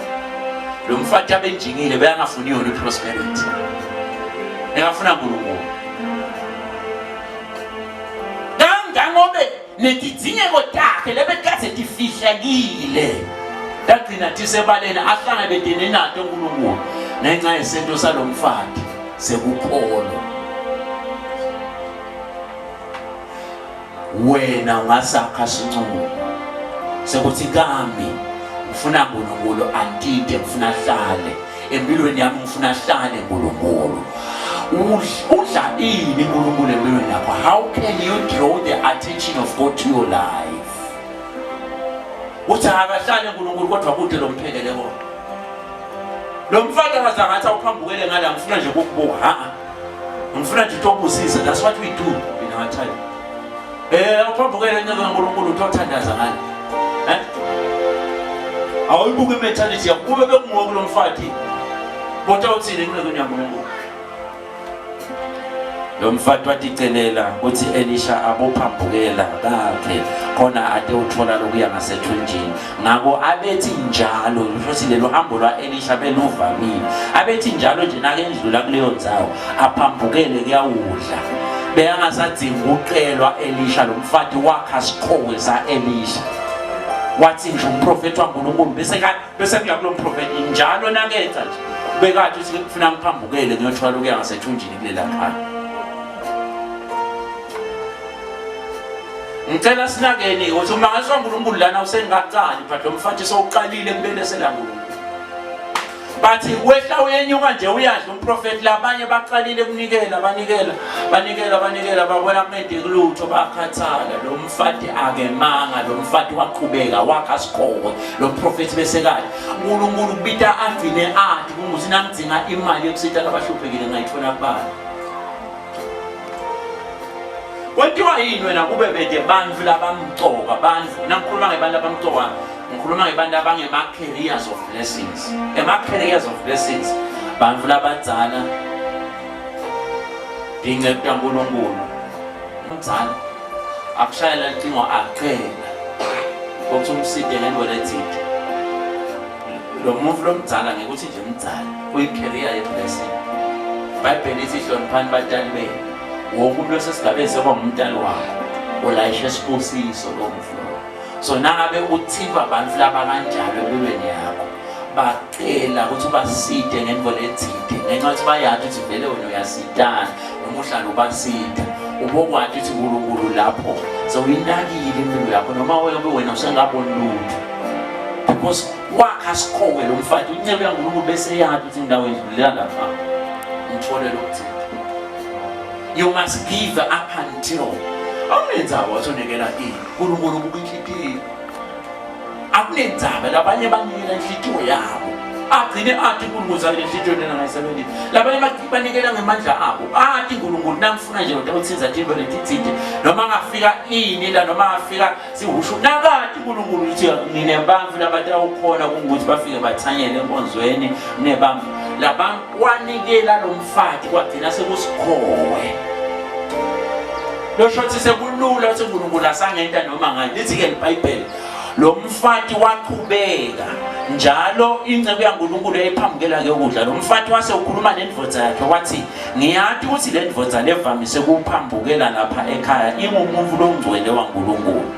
Lo mfati abenjingile beyangafuni yona iprosperity engafuna uNkulunkulu ngobe netidingeko takhe lebekade tifihlakile dagcina tisebaleni ahlangabedene nato uNkulunkulu ngenxa yesento salomfati sekukholo. Wena ungasakha sincumo sekuthi kami ngifuna uNkulunkulu antide ngifuna hlale empilweni yami ngifuna hlale uNkulunkulu. Udla ini uNkulunkulu empilweni yakho? How can you draw the attention of God to your life? Uthi akahlale uNkulunkulu kodwa kude lo mphelele kodwa. Lo mfana akazangathi awuphambukele ngala ngifuna nje ukukubuka. Ngifuna nje ukubusisa. That's what we do in our time. Awuphambukele nceke uNkulunkulu utothandaza ngani? Awuyibuke mentality yakho kube bekungoku lo mfati. Kodwa uthini nceke uNkulunkulu? Lo mfati waticelela uthi Elisha abophambukela kakhe khona ade uthola lokuya ngasethunjini. Ngako abethi njalo futhi lelo hambo lwa Elisha beluvamile. Abethi njalo nje nake endlula kuleyo ndzawo aphambukele kuyawudla. Beyangasadinga uqelwa Elisha lo mfati wakha sikhowe sa Elisha. Wathi nje umprofeti waNkulunkulu bese kuya kulo mprofeti njalo naketha nje bekathi uthi kufuna ngiphambukele ngiyothola lokuya ngasethunjini kulela khaya. Ngicela sinakeni ukuthi uma ngasho uNkulunkulu lana usengaqali but lo mfati sowuqalile kubele selaNkulunkulu. Bathi wehla uyenyuka nje uyadla umprofeti labanye baqalile kunikela banikela babona kumede kulutho bakhathala. Lo mfati akemanga lo mfati waqhubeka wakha sikhowe lo mprofeti besekade uNkulunkulu kubita agcine athi kunguthi namdzinga imali yokusita abahluphekile ngayithola kubani. Kwentiwa yini wena kube bede bantfu labamcoka bantfu nakhuluma ngebantu abamcoka ngikhuluma ngebantu abangema careers of blessings careers of blessings bantfu labadzala dinge kuNkulunkulu umdzala akushayela incingo aqela ukuthi umside ngento lethile lo muntu lomdzala ngekuthi nje umdzala kuyi career ye blessing. iBhayibheli lithi hloniphani batali benu. Wonke umuntu osesigabeni sekuba ngumntana wakho ulayisha isibusiso lo mflo. So nangabe uthikwa abantu laba kanjalo empilweni yakho bacela ukuthi ubaside ngento lethide ngenxa yokuthi bayazi ukuthi vele wena uyasitana noma uhlala ubasida ubokwathi ukuthi uNkulunkulu lapho so uyinakile impilo yakho noma wena usengaboni lutho because wakha sikhowe lo mfati uncebe yaNkulunkulu bese yathi ukuthi indawo endlulelana lapha. ukholelwa ukuthini. You must give up until awunendzaba wathonekela ini uNkulunkulu ukuyihliphile. Akunendzaba labanye banikela inhlitiyo yabo agcine athi uNkulunkulu zakhe inhlitiyo lena ngayisebenzisa. Labanye banikela ngemandla abo athi uNkulunkulu nangifuna nje ukuthi uthenza thimbe letithinte noma ngafika ini la noma ngafika sihusho nakathi uNkulunkulu uthi nginebamvu labantu awukhona ukuthi bafike bathanyele enkonzweni nebamvu labantu wanikela lo mfati kwagcina sekusikhowe. Lo shothi sekulula ukuthi uNkulunkulu asangenta noma ngani lithi ke iBhayibheli lo mfati waqhubeka njalo incebo yaNkulunkulu eyiphambukela ke ukudla. Lo mfati wase ukhuluma nendvodza yakhe wathi ngiyathi ukuthi le ndvodza levamise kuphambukela lapha ekhaya ingumuntu longcwele waNkulunkulu.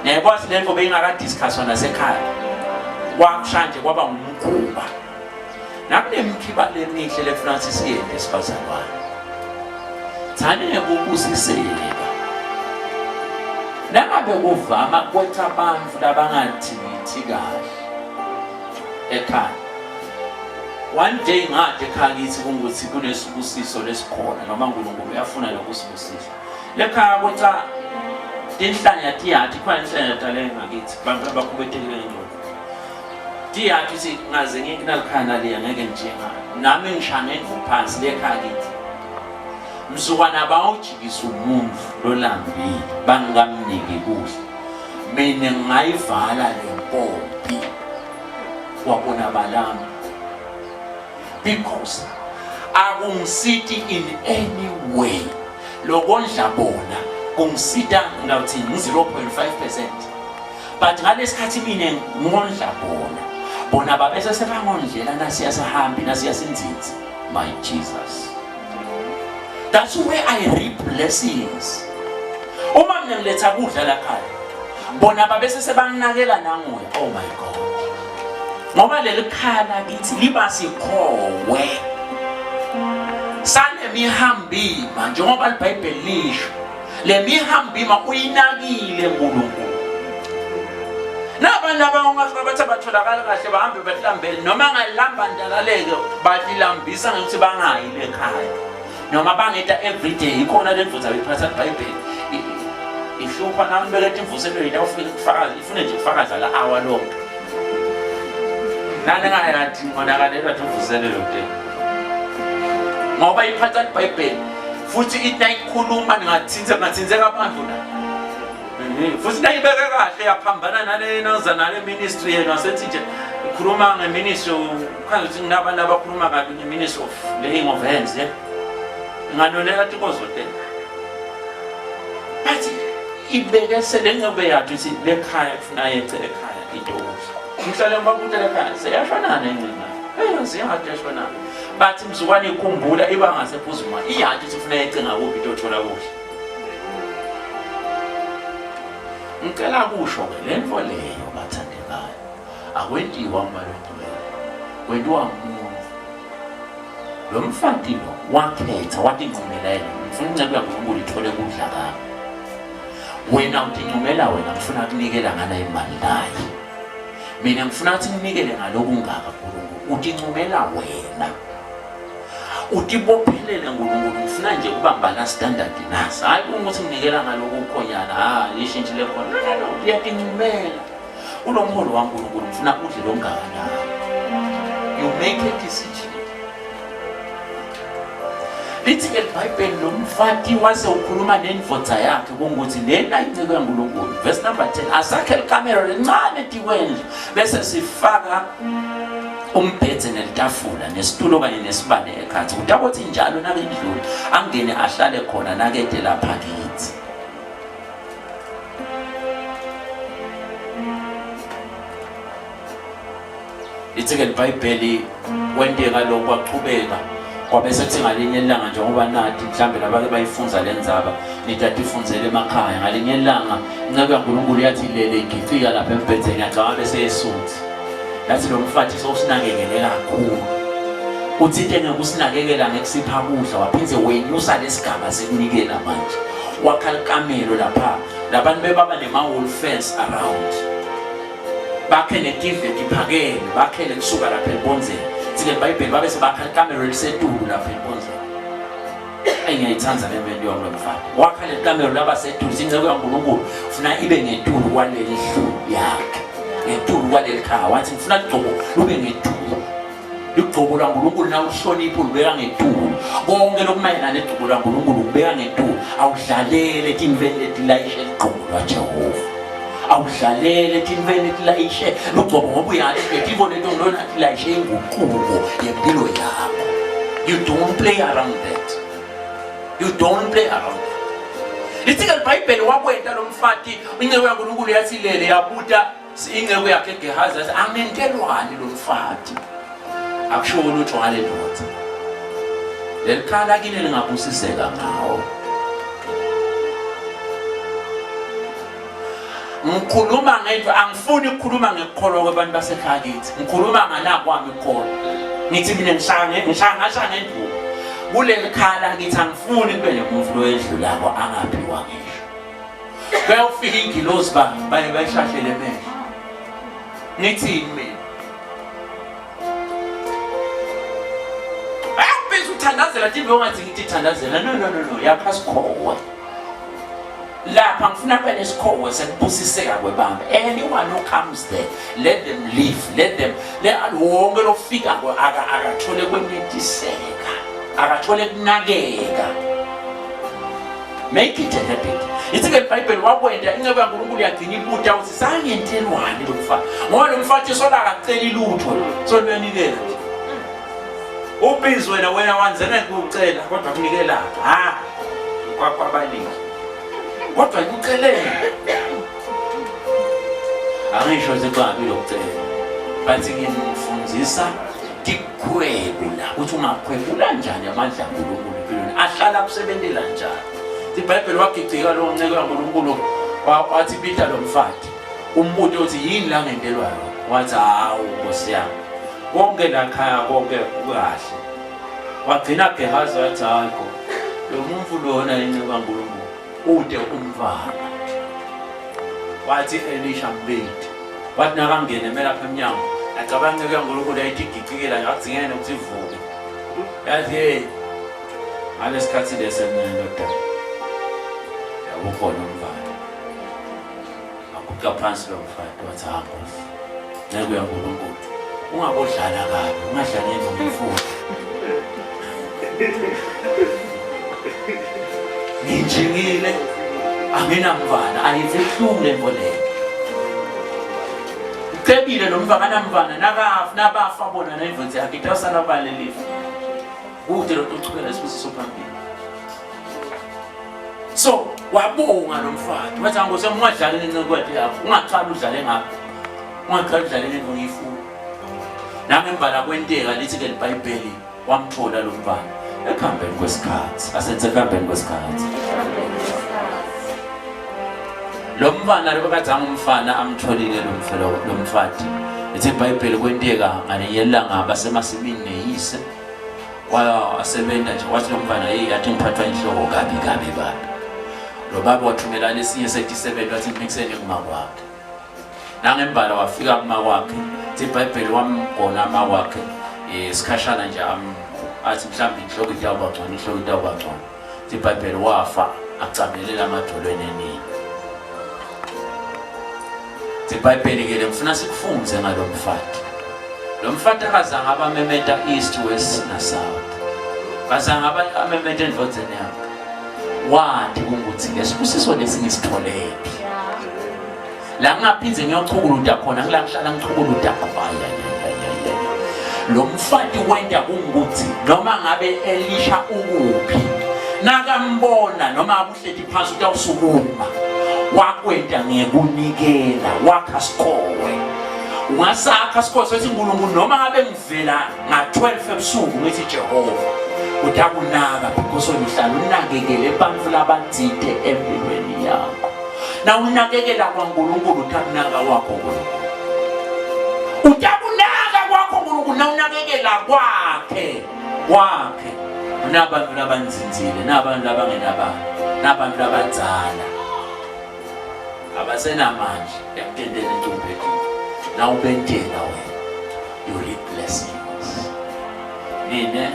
Nayikwazi le nto beyingakadiscusswa nasekhaya kwakushanje kwaba ngumkhuba. Nakunemikhiba lemihle leFrancis yethu esifazalwane. Thane ukubusiseka. Nangabe kuvama kwetha abantu labangathithi kahle ekhaya. One day ngathi ekhaya kithi kungukuthi kunesibusiso lesikhona noma uNkulunkulu uyafuna lokusibusisa. Lekhaya kwetha inhlanya tiyathi khona inhlanya tale ngakithi bantu abakhubethekile njengoba. Tiyathi uthi ngaze ngikunalikhana le ngeke njenga. Nami ngishane ngophansi lekhaya kithi. Mzukwana bawujikisa umuntu lolambile bangamniki kuhle. Mina ngayivala lempompi wabona balami. Because akungisiti in any way. Lokondla bona kungisita ngawuthi 0.5%. But ngalesikhathi mina ngondla bona babese sebangondlela nasiya sahambi nasiya sinzinzi. My Jesus. That's where I reap blessings. Uma mina ngiletha kudla la khaya. Bona babese sebanginakela nanguya. Oh my God. Ngoba leli khaya lakithi liba sikhowe. Sane mihambima njengoba iBhayibheli lisho. Le mihambima uyinakile uNkulunkulu. Nabantu abangafika bathi batholakala kahle bahambe behlambele noma ngalamba ndalaleke batilambisa ngokuthi bangayile ekhaya. Noma bangeta everyday ikhona le ndvodza bephatha iBhayibheli. Ihlupha nami belethe imvuselo yethu awufike ukufakaza ifune nje ukufakaza la hour lonke. Nani ngayathi ngonakalelwa imvuselo yonke. Ngoba iphatha iBhayibheli futhi ithi nayikhuluma ngathinzeka abantu la. Futhi nayibeke kahle yaphambana nale ministry yena sethi nje ikhuluma ngeministry ukhazi ukuthi nginabantu abakhuluma kabi ngeministry of laying of hands nganolela tikozote. Bathi ibeke selengebe yathi ukuthi lekhaya kufuna yethe ekhaya into ukuthi ngihlale ngibakuthe lekhaya seyashonana engcina siyashonana. Bathi mzukwane ikhumbula iba ngasephuzuma iyathi ukuthi ufuna yecenga kuphi into othola kuhle. Ngicela kusho ke le nto leyo bathandekayo akwentiwa umalondiwe kwenziwa umuntu. Lo mfati lo wakhetha wathi ngcumela yena ngifuna incebo yaNkulunkulu ithole kudla kabi. Wena uthi ngcumela wena ngifuna ukunikela ngana imali naye. Mina ngifuna ukuthi nginikele ngalokhu ngaka uNkulunkulu. Uthi ngcumela wena. Uthi bophelele uNkulunkulu ngifuna nje ukubamba la standard nasi. Hayi ukuthi nginikela ngalokhu ukhonyana lishintshile khona. No, uyatingcumela. Ulomholo waNkulunkulu ngifuna udle lo ngaka nawe. You make a decision. Lithi ke iBhayibheli lo mfati wase ukhuluma nendvodza yakhe kungukuthi lena incebo yaNkulunkulu. Verse number 10 asakhe ikamero lencane tikwendlu bese sifaka umbhedze nelitafula nesitulo kanye nesibane ekhathi ukuthi akothi njalo nakendlule angene ahlale khona nakede lapha kithi. Lithi ke iBhayibheli kwenteka lokho kwaqhubeka kwabe sethi ngalinye ilanga njengoba nathi mhlambe labake bayifunza lenzaba nithatha ifundzele emakhaya ngalinye ilanga incebo yaNkulunkulu yathi lele igicika lapha embhedzeni yacaba bese yesuthi. Lathi lo mfati sosinakekele kakhulu. Uthi into engeke usinakekela ngekusipha kudla waphindze wenyusa lesigaba sekunikela manje. Wakha ikamelo lapha labantu bebaba nema-wall fence around. Bakhe netive diphakele bakhele kusuka lapha eBonzeni. Sike iBhayibheli babe sebakha ikamero elisetulu lapha eBonzeni. engiyayithanda nemvelo yomfana wakha le kamero labaseduze inceke kaNkulunkulu ufuna ibe ngetulu kwaleli hlu yakhe ngetulu kwaleli khaya wathi ngifuna igcobo lube ngetulu igcobo laNkulunkulu na uhlonipho ubeka ngetulu konke lokumayelana negcobo laNkulunkulu ubeka ngetulu awudlalele tinveni letilayishe igcobo laJehova awudlalele tinveni letilayishe lugcobo ngoba uyathi ngetibone into ngilona tilayishe inguquko yempilo yakho. You don't play around that. You don't play around that. Lithi ke iBhayibheli wakwenta lo mfati inceke kaNkulunkulu yasilele yabuta ingeke yakhe Gehazi athi angentelwani lo mfati akusho lutho ngale ndoda lelikhala kini lingabusiseka ngawo. Ngikhuluma ngento angifuni ukukhuluma ngekholwa kwabantu basekhaya kithi ngikhuluma nganakwami ikholwa ngithi mina ngishanga ngendvu kuleli khala ngithi angifuni kube nemuntu loyedlulako angaphiwa ngisho bayofika ingilosi bayishahlele emehlo ngithi mina ayabhiza uthandazela tibe ungathi ngithi thandazela no yakhasikhowe lapha ngifuna phela isikhowe sekubusiseka kwebamba. Anyone who comes there let them live, let wonke lofika akathole kwenetiseka akathole kunakeka. Make it a habit. Ithi ke iBhayibheli wakwenda inceke kaNkulunkulu yagcina ibuta uthi sangentelwani lo mfana ngoba lo mfati sola akacela lutho solwenikela ubizwe wena wanzena ukucela kodwa kunikela kwabaningi kodwa ngikuceleni angisho sekwami lokucela bathi ngimfundzisa tikhwebula ukuthi ungakhwebula kanjani amandla kaNkulunkulu empilweni ahlala kusebentela njani. iBhayibheli wagicika lo nceke kaNkulunkulu wathi bitha lo mfati umbuto uthi yini la ngentelwayo wathi hawu Nkosi yami konke la khaya konke kukahle wagcina Gehazi wathi hayi lo muntu lona inceke kaNkulunkulu ude umvana wathi Elisha mbeti wathi nakangene lapha emnyango acabanga kaNkulunkulu ayithi gicikela ngakuzingene ukuthi ivuke yathi ngalesikhathi lesenendoda yabukhona umvana akuqa phansi lo mfana wathi Nkosi nceke kaNkulunkulu ungabodlala kabi ungadlala endlini mfundo ngijingile anginamvana ayifehlule leyo ucebile lo mfana kanamvana nabafa bona nendvodza yakhe itawusala balelifa kude lo tuchukela isibusiso phambili. So wabonga lo mfana wathi Nkosi ungadlali nenceke yakho ungaqala udlale ngapha ungaqala udlale ngendvo ngiyifuna nami mbala kwenteka lithi ke iBhayibheli wamthola lo mfana ekuhambeni kwesikhathi asenze ekuhambeni kwesikhathi lo mfana lokade angumfana amtholile lo mfati lithi iBhayibheli kwenteka ngalelanga basemasimini neyise wasebenza nje wathi lo mfana yathi ngiphathwa inhloko kabi baba lo baba wathumela lesinye se-7 wathi ngiphikisene kumakwakhe nangembala wafika kumakwakhe iBhayibheli wamgona amakwakhe isikhashana nje athi mhlawumbe inhloko itawuba ngcono iBhayibheli wafa acamelela amadolweni eningi. iBhayibheli ke ngifuna sikufunze ngalo mfati. Lo mfati akazange abamemeta east west na south akazange abamemeta endvodzeni yakhe wathi ukuthi lesibusiso lesingisitholephi la ngaphinze ngiyochukuluda khona ngila ngihlala ngichukuluda khona. Lo mfati wenda ukuthi noma ngabe Elisha ukuphi nakambona noma abuhlethi phansi utawusukuma wakwenda ngekunikela wakha sikhowe ungasakha sikhowe sethi uNkulunkulu noma ngabe ngivela nga12 ebusuku ngithi Jehova utakunaka because uhlala unakekele abantu labathithe empilweni yakho na unakekela kwaNkulunkulu utakunaka wakho utakunaka kwakho uNkulunkulu na unakekela kwakhe nabantu labanzinzile nabantu labangenabani nabantu labadzala abasenamandla yakutendela intumpethu na ubentela wena you reap blessings nine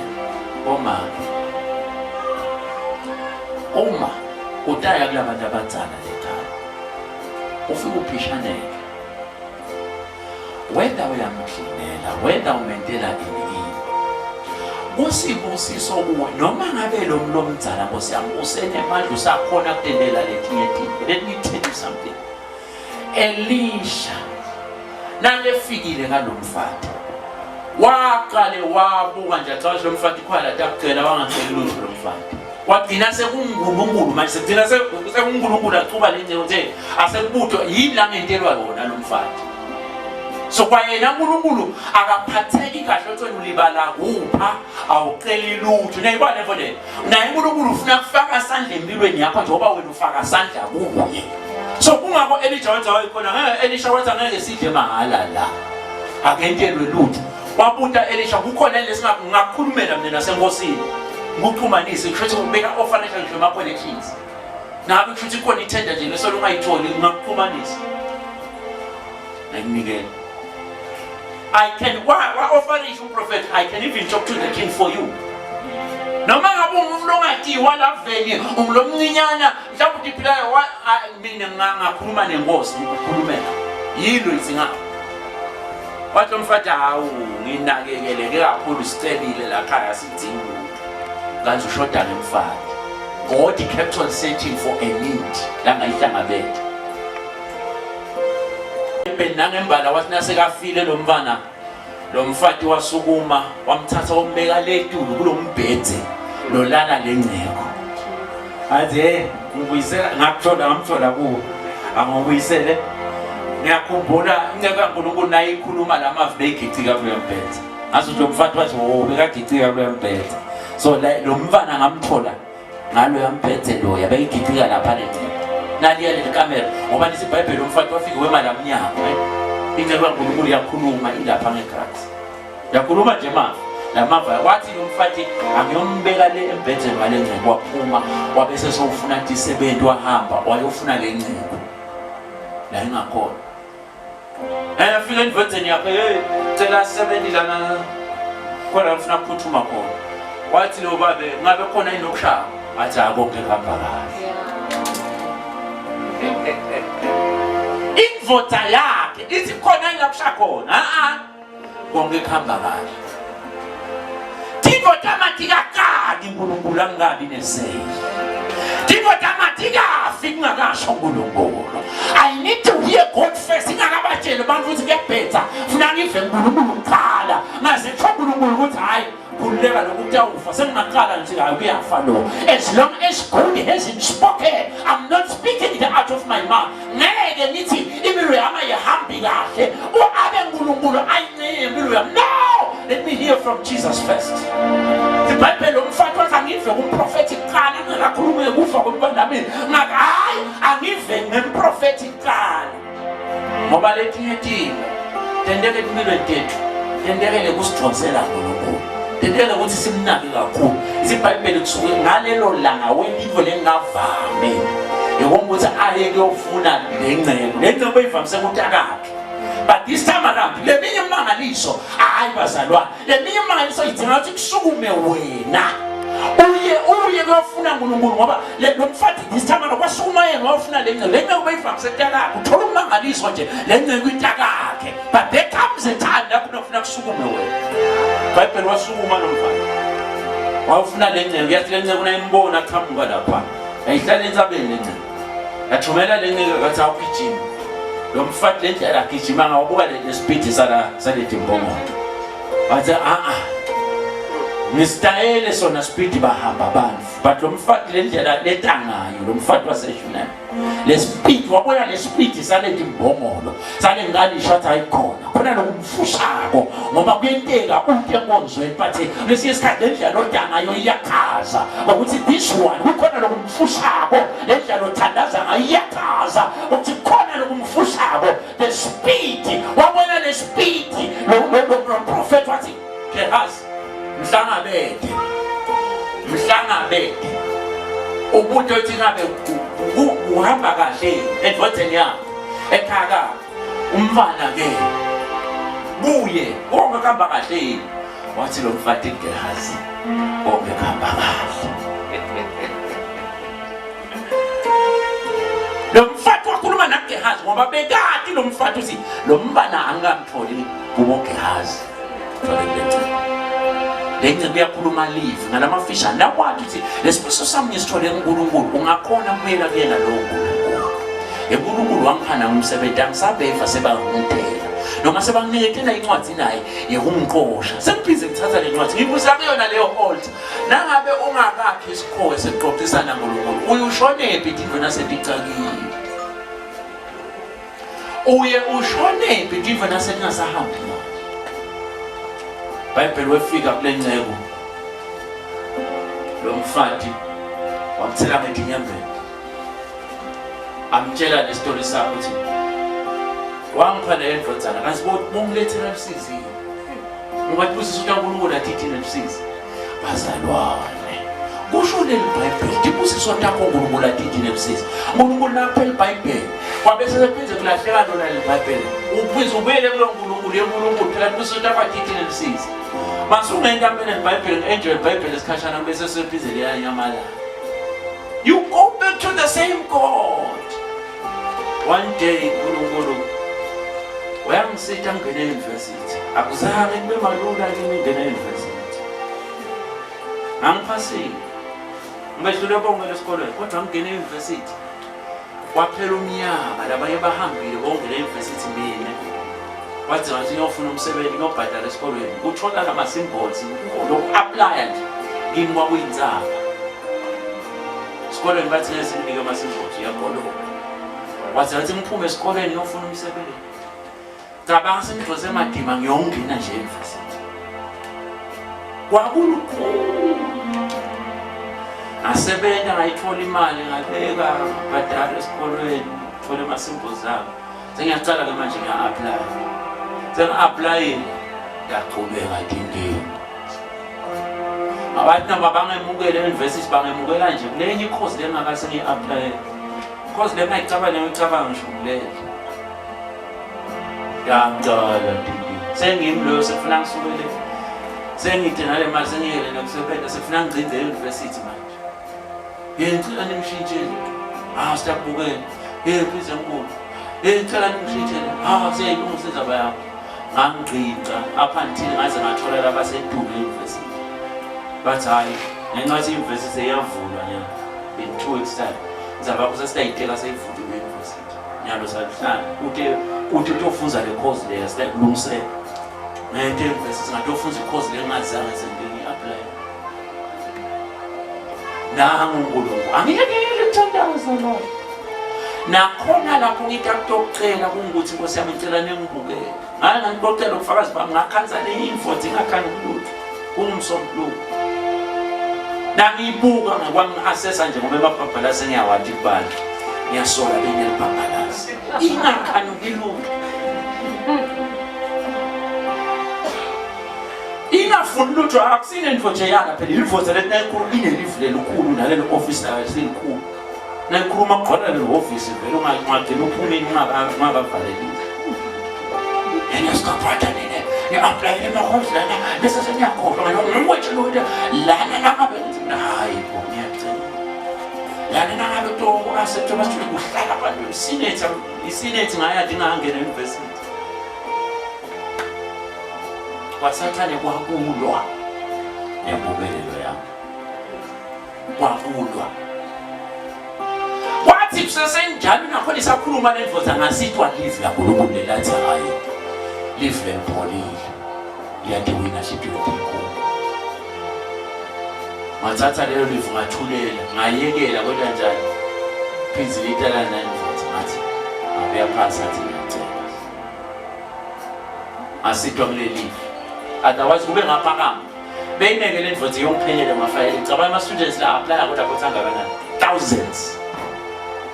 omama uma utaya kula bantu abadzala lekhaya ufika uphishaneke whether uyamklinela whether umentela ini kusibusiso kuwe noma ngabe lo mlomdzala Nkosi yami usenemandla usakhona kutendela letinye izinto. Let me tell you something. Elisha nalefikile kalomfati waqale wabuka nje xa lo mfati khwala takucela wangacela lutho lo mfati wagcina sekungulunkulu manje sekugcina sekungulunkulu acuba lenze nje asekubutho yini la ngentelwa yona lo mfati so kwayena uNkulunkulu akaphatheki kahle uthi ulibala kupha awuceli lutho nayibona mfo le naye uNkulunkulu ufuna kufaka isandla empilweni yakho njengoba wena ufaka isandla kuye so kungakho Elijah wenza wayikhona ngeke Elisha wenza ngeke sidle mahala la akentelwe lutho wabuta Elisha kukhona lesingakhulumela mina nasenkosini ngikuxhumanise kusho ubeka ofanational nje ma connections nabe kusho khona itender nje lesolo ungayitholi ngakuxhumanisa nakunikela I can offer you prophet I can even talk to the king for you noma ngabe umuntu ongatiwa la veni umlomncinyana mhlawumbe udiphila mina ngakhuluma nenkosi ngikhulumela yilo izinga wathi umfati hawu nginakekeleke kakhulu sicelile la khaya sidinga kanti ushoda nemfati God kept on searching for a need la ngayihlangabethe benangembala wathi nasekafile lo mfana lo mfati wasukuma wamthatha wombeka letulu kulombhedze lolana lengceko athi ngibuyisela ngamthola kuwo angobuyisele ngiyakhumbula inceke kaNkulunkulu naye ikhuluma lamavi beyigicika kulo mbhedze ngathi lo mfati wathi bekagicika kulo mbhedze so lo mfana ngamthola ngalo yambhedze lo yabeyigicika lapha lengceko naliya le camera ngoba isiBhayibheli umfati wafika wemala mnyango inceke kaNkulunkulu yakhuluma ilapha ngegrass yakhuluma nje manje lamava wathi umfati angiyombeka le embhedeni wale ngcebo waphuma wabese sowufuna isebenzi wahamba wayofuna le ngcebo la ingakhona afika endvodeni yakhe cela sebenzi lana khona ufuna ukuphuthuma khona wathi lo babe ngabe khona inokushaya athi akonke kuhamba kahle indvodza yakhe ithi khona inokushaya khona konke kuhamba kahle Tivota matika kadi uNkulunkulu angabi neseyi. Tivota matika finga kasho uNkulunkulu. I need to hear God first. Ingakabatshela abantu ukuthi kuyabhetha. Funa ngive uNkulunkulu qala. Ngaze uNkulunkulu ukuthi hayi kuleka lokuthi awufa sengingaqala nje hayi kuyafa lo. As long as God hasn't spoken, I'm not speaking it out of my mouth. Ngeke nithi impilo yami ayihambi kahle. Uabe uNkulunkulu ayincike impilo yami. No! Let me hear from Jesus first. The Bible umfati wathi angive kumprofeti qala ngakakhulume kufa kwempandami ngaka hayi angive ngemprofeti qala ngoba letinye timo tendele impilo tethu tendele kusithonsela uNkulunkulu tendele ukuthi simnake kakhulu isiBhayibheli kusuke ngalelo langa wendipho lengavame ukuthi aye kuyofuna lengcebo eyivamise kutakakhe. But this time around, le minye mangaliso hayi bazalwane le minye mangaliso idinga ukuthi kusukume wena uye kuyofuna uNkulunkulu ngoba lo mfati this time around kwasukuma yena wafuna le ncebo beyivamise kutakakhe uthola umangaliso nje le ncebo itakakhe but there comes a time lapho unofuna kusukume wena Bible wasukuma lo mfati wafuna le ncebo yathi le ncebo unayimbona qhamuka lapha ayihlala entsabeni le ncebo yathumela le ncebo kathi awugijima lo mfati lendlela agijima ngawabuka lespeed salethi mbongo wathi ngisitayele sona speed bahamba abantu but lo mfati lendlela letangayo lo mfati waseshunana le speed wabona le speed salethi mbongolo sale ngani shot ayikhona khona lokumfushako ngoba kuyenteka uthi enkonzweni but lesiye isikhathi lendlela odangayo iyakhaza ukuthi this one kukhona lokumfushako lendlela othandaza ngayo iyakhaza ukuthi khona lokumfushako the speed wabona le speed lo prophet wathi Gehazi mhlangabethe umuntu othi ngabe uhamba kahle endvodeni yakho ekhaya umfana ke buye konke kuhamba kahle wathi lo mfati Gehazi konke kuhamba kahle umfana Gehazi ngoba bekade lo mfana uthi lo mbana angamtholi kubo Gehazi. Lenze kuyakhuluma live ngalamafishane la kwathi uthi lesifiso sami ngisithole kuNkulunkulu ungakhona kumela kuyena lo nkulunkulu. uNkulunkulu wangiphana umsebenzi angisabeva sebangumthela noma sebanginiketela incwadi naye yekumqosha sengiphize ngithatha le ncwadi ngibuza kuyona leyo altar nangabe ungakakhe isikhowe sekuxoxisana ngoNkulunkulu uyushonephi indlu naseticakile uye ushonephi indlu nasetingasahambi Bible wefika kule nceko lo mfati wamthela ngedinyambeni amtshela le story sakhe uthi wangipha le ndvodzana kasibona mongilethela usizi ungathi usisuka kuNkulunkulu athi usizi bazalwane kusho le Bible tibusiso takho uNkulunkulu athi usizi uNkulunkulu naphe iBible kwabe sesephinze kulahleka lona le Bible uphize ubuyele kulo uNkulunkulu yeNkulunkulu phela tibusiso takho athi usizi masungena kampeni eBible enjoy iBible esikhashana bese sephize le nyamala you go back to the same God. One day uNkulunkulu wayangisithi angene e-university akuzange kube malula kimi ngene e-university angiphasile ngibehlule bonke esikolweni kodwa ngene e-university kwaphela umnyaka labanye bahambile bonke le-university mina wathi ngathi ngiyofuna umsebenzi ngiyobhadala esikolweni uthola lama symbols loku-applya nje kimi kwakuyinzaba esikolweni bathi ngesinike ama symbols uyakoloka wathi ngathi ngiphume esikolweni ngiyofuna umsebenzi cabanga sengidose emadima ngiyongena nje e-university kwakulukhulu ngasebenza ngayithola imali ngabeka badala esikolweni thola ama-symbols zabo sengiyacala-ke manje ngiya-applya sengi-applyile ngiyaqhubeka dingeni abantu noma bangemukele e-university bangemukela nje kulenye ikhozi lengakase ngiyi-applyele ikhozi lengayicabanga ngisho kulela yangicala dingeni sengimi loyo sefuna ngisukele sengithi nale mali sengiyele nokusebenza sefuna ngigcinde e-university manje ngicela nimshintshele sitabukela please enkulu ngicela nimshintshele siyayilungisa indaba yakho ngangigcinca up until ngaze ngathola labaseDube e-university bathi hayi ngenxa i-university iyavulwa nyalo in 2 weeks time ngizaba kusesitayiteka seyivuliwe e-university nyalo saluhlala uthi utofunza le course leyo sikulungisela ngeke e-university ngatofunza i-course leyo ngazange sengiyi-apply nangu uNkulunkulu angiyekele ukuthandaza lo nakhona lapho ngithi akutokucela kungukuthi Nkosi yami ngicela ningibukele ngaye ngicela ubufakazi bami ngakhanza le-info ngingakhani kulutho kungumsombuluko nangiyibuka ngakwami ngi-assessa nje ngoba emabhabhala sengiyawathi kubani ngiyasola benelibhabhalazi ingakhani ukilutho ingafuni lutho akusinento nje yana phela ilivoza letinayikulu inelifu lelikhulu nalelo office layo selikhulu nayikhuluma khona le office vele ungagcina uphumeni ungakavalelisi ngiyasikaphata nini ngi-applyele ema-homes lana bese sengiyakhohlwa ngiyongwetshe lokuthi lana nangabe hayi bo ngiyacela lana nangabe to-asepthe basithole kuhlala abantu isinethi ngayadi ngangena e-university kwasathane kwakulwa nempumelelo yami kwakulwa wathi kusesenjalo nakhona isakhuluma nendvodza ngasithiwa live laNkulunkulu lelathi hayi live lempholile liyadiwina shidiyothinkulu ngathatha lelo live ngathulela ngayekela kodwa njalo phinzi litala nendvodza ngathi ngabuya phansi athi ngiyacela ngasithiwa kule live otherwise kube ngaphakama beyineke le ndvodza iyongiphenyele amafayeli ngicabanga ama-students la applya kodwa futhi angakanani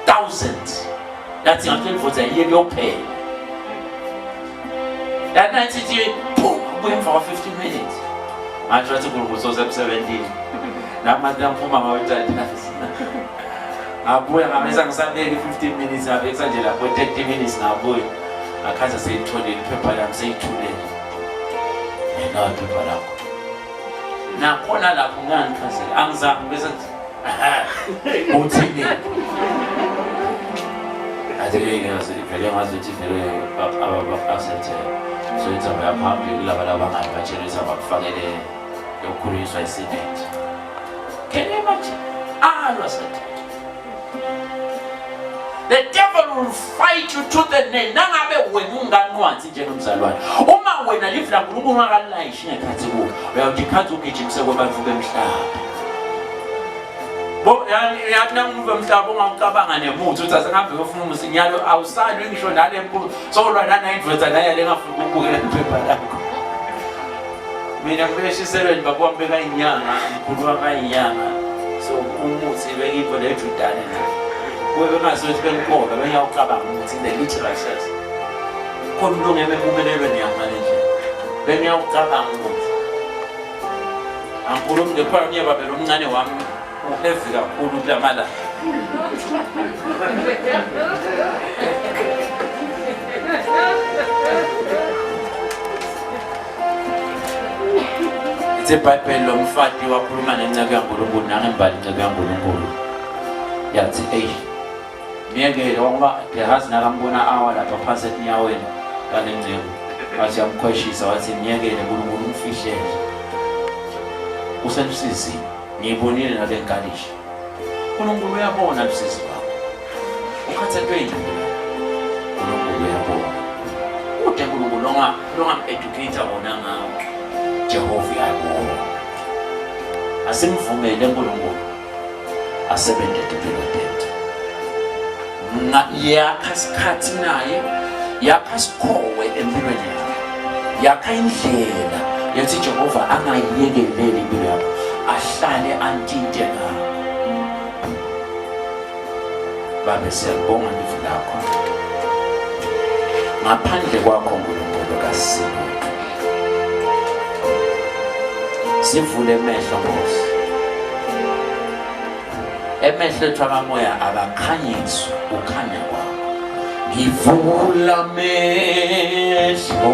thousands yathi ngathi indvodza yiye kuyophela that night ithi boom kubuye emva kwa-15 minutes ngathi wathi uNkulunkulu soze-17 namanje angiphuma ngawe-30 ngabuya ngamesa ngisabeke 15 minutes ngabekisa nje lapho 30 minutes ngabuya ngakhanza seyitholile iphepha lami seyithulele iphepha lakho nakhona lapho ngangikhazela angizange bese uthini vele ngazuthi vele aba-accepte so ithi abayaphambili laba labangayi batshela ukuthi abakufakele yokukhuliswa isimenti. Can you imagine? Said the devil will fight you to the end. Nangabe wena unganqwanzi njengomzalwane. Uma wena live la uNkulunkulu ungakalayishi ngekhathi kuwo, uyawuthi khathi ugijimise kwabantu bemhlaba. Yathi nanguve emhlaba ungacabanga nemuthi uthi asengabe ufuna umusinyalo awusali ngisho nale enkulu solwa lana indvodza naye lengafuna ukubukela iphepha lakho. Mina ngibeshiselweni bakwambeka inyanga ngikhuluma kayinyanga so umuthi bekipho lejudane na. Kuwe bengasothi benkoba bengiyawucabanga ukuthi in the literal sense. Khona umuntu ongememumelelwe niyamanje nje. Bengiyawucabanga ukuthi angikhulumi ngephara nyeba belo omncane wami heavy kakhulu kulamala. Ithe iBhayibheli lomfati wakhuluma nenceke kaNkulunkulu nangembali inceke kaNkulunkulu. Yathi miyekele ngoba Gehazi nakambona awa lapha phansi enyaweni kale nceke. Wathi yamkhweshisa wathi miyekele uNkulunkulu umfihlele. Usemsizini. Ngibonile nale nkalishi. uNkulunkulu uyabona usizi wakho. Ukhathethwe yini? uNkulunkulu uyabona. Ude uNkulunkulu longa-educator bona ngawo. Jehova uyabona. Asimvumele uNkulunkulu asebenze impilo yethu. Yakha isikhathi naye, yakha isikhowe empilweni yakho. Yakha indlela yokuthi Jehova angayiyekeleli impilo yakho. Ahlale antinte ngawo. Baba siyabonga lifu lakho. Ngaphandle kwakho uNkulunkulu kasilo. Sivule emehlo Nkosi. Emehlo ethu abamoya abakhanyiswe ukhanya kwakho. Ngivula amehlo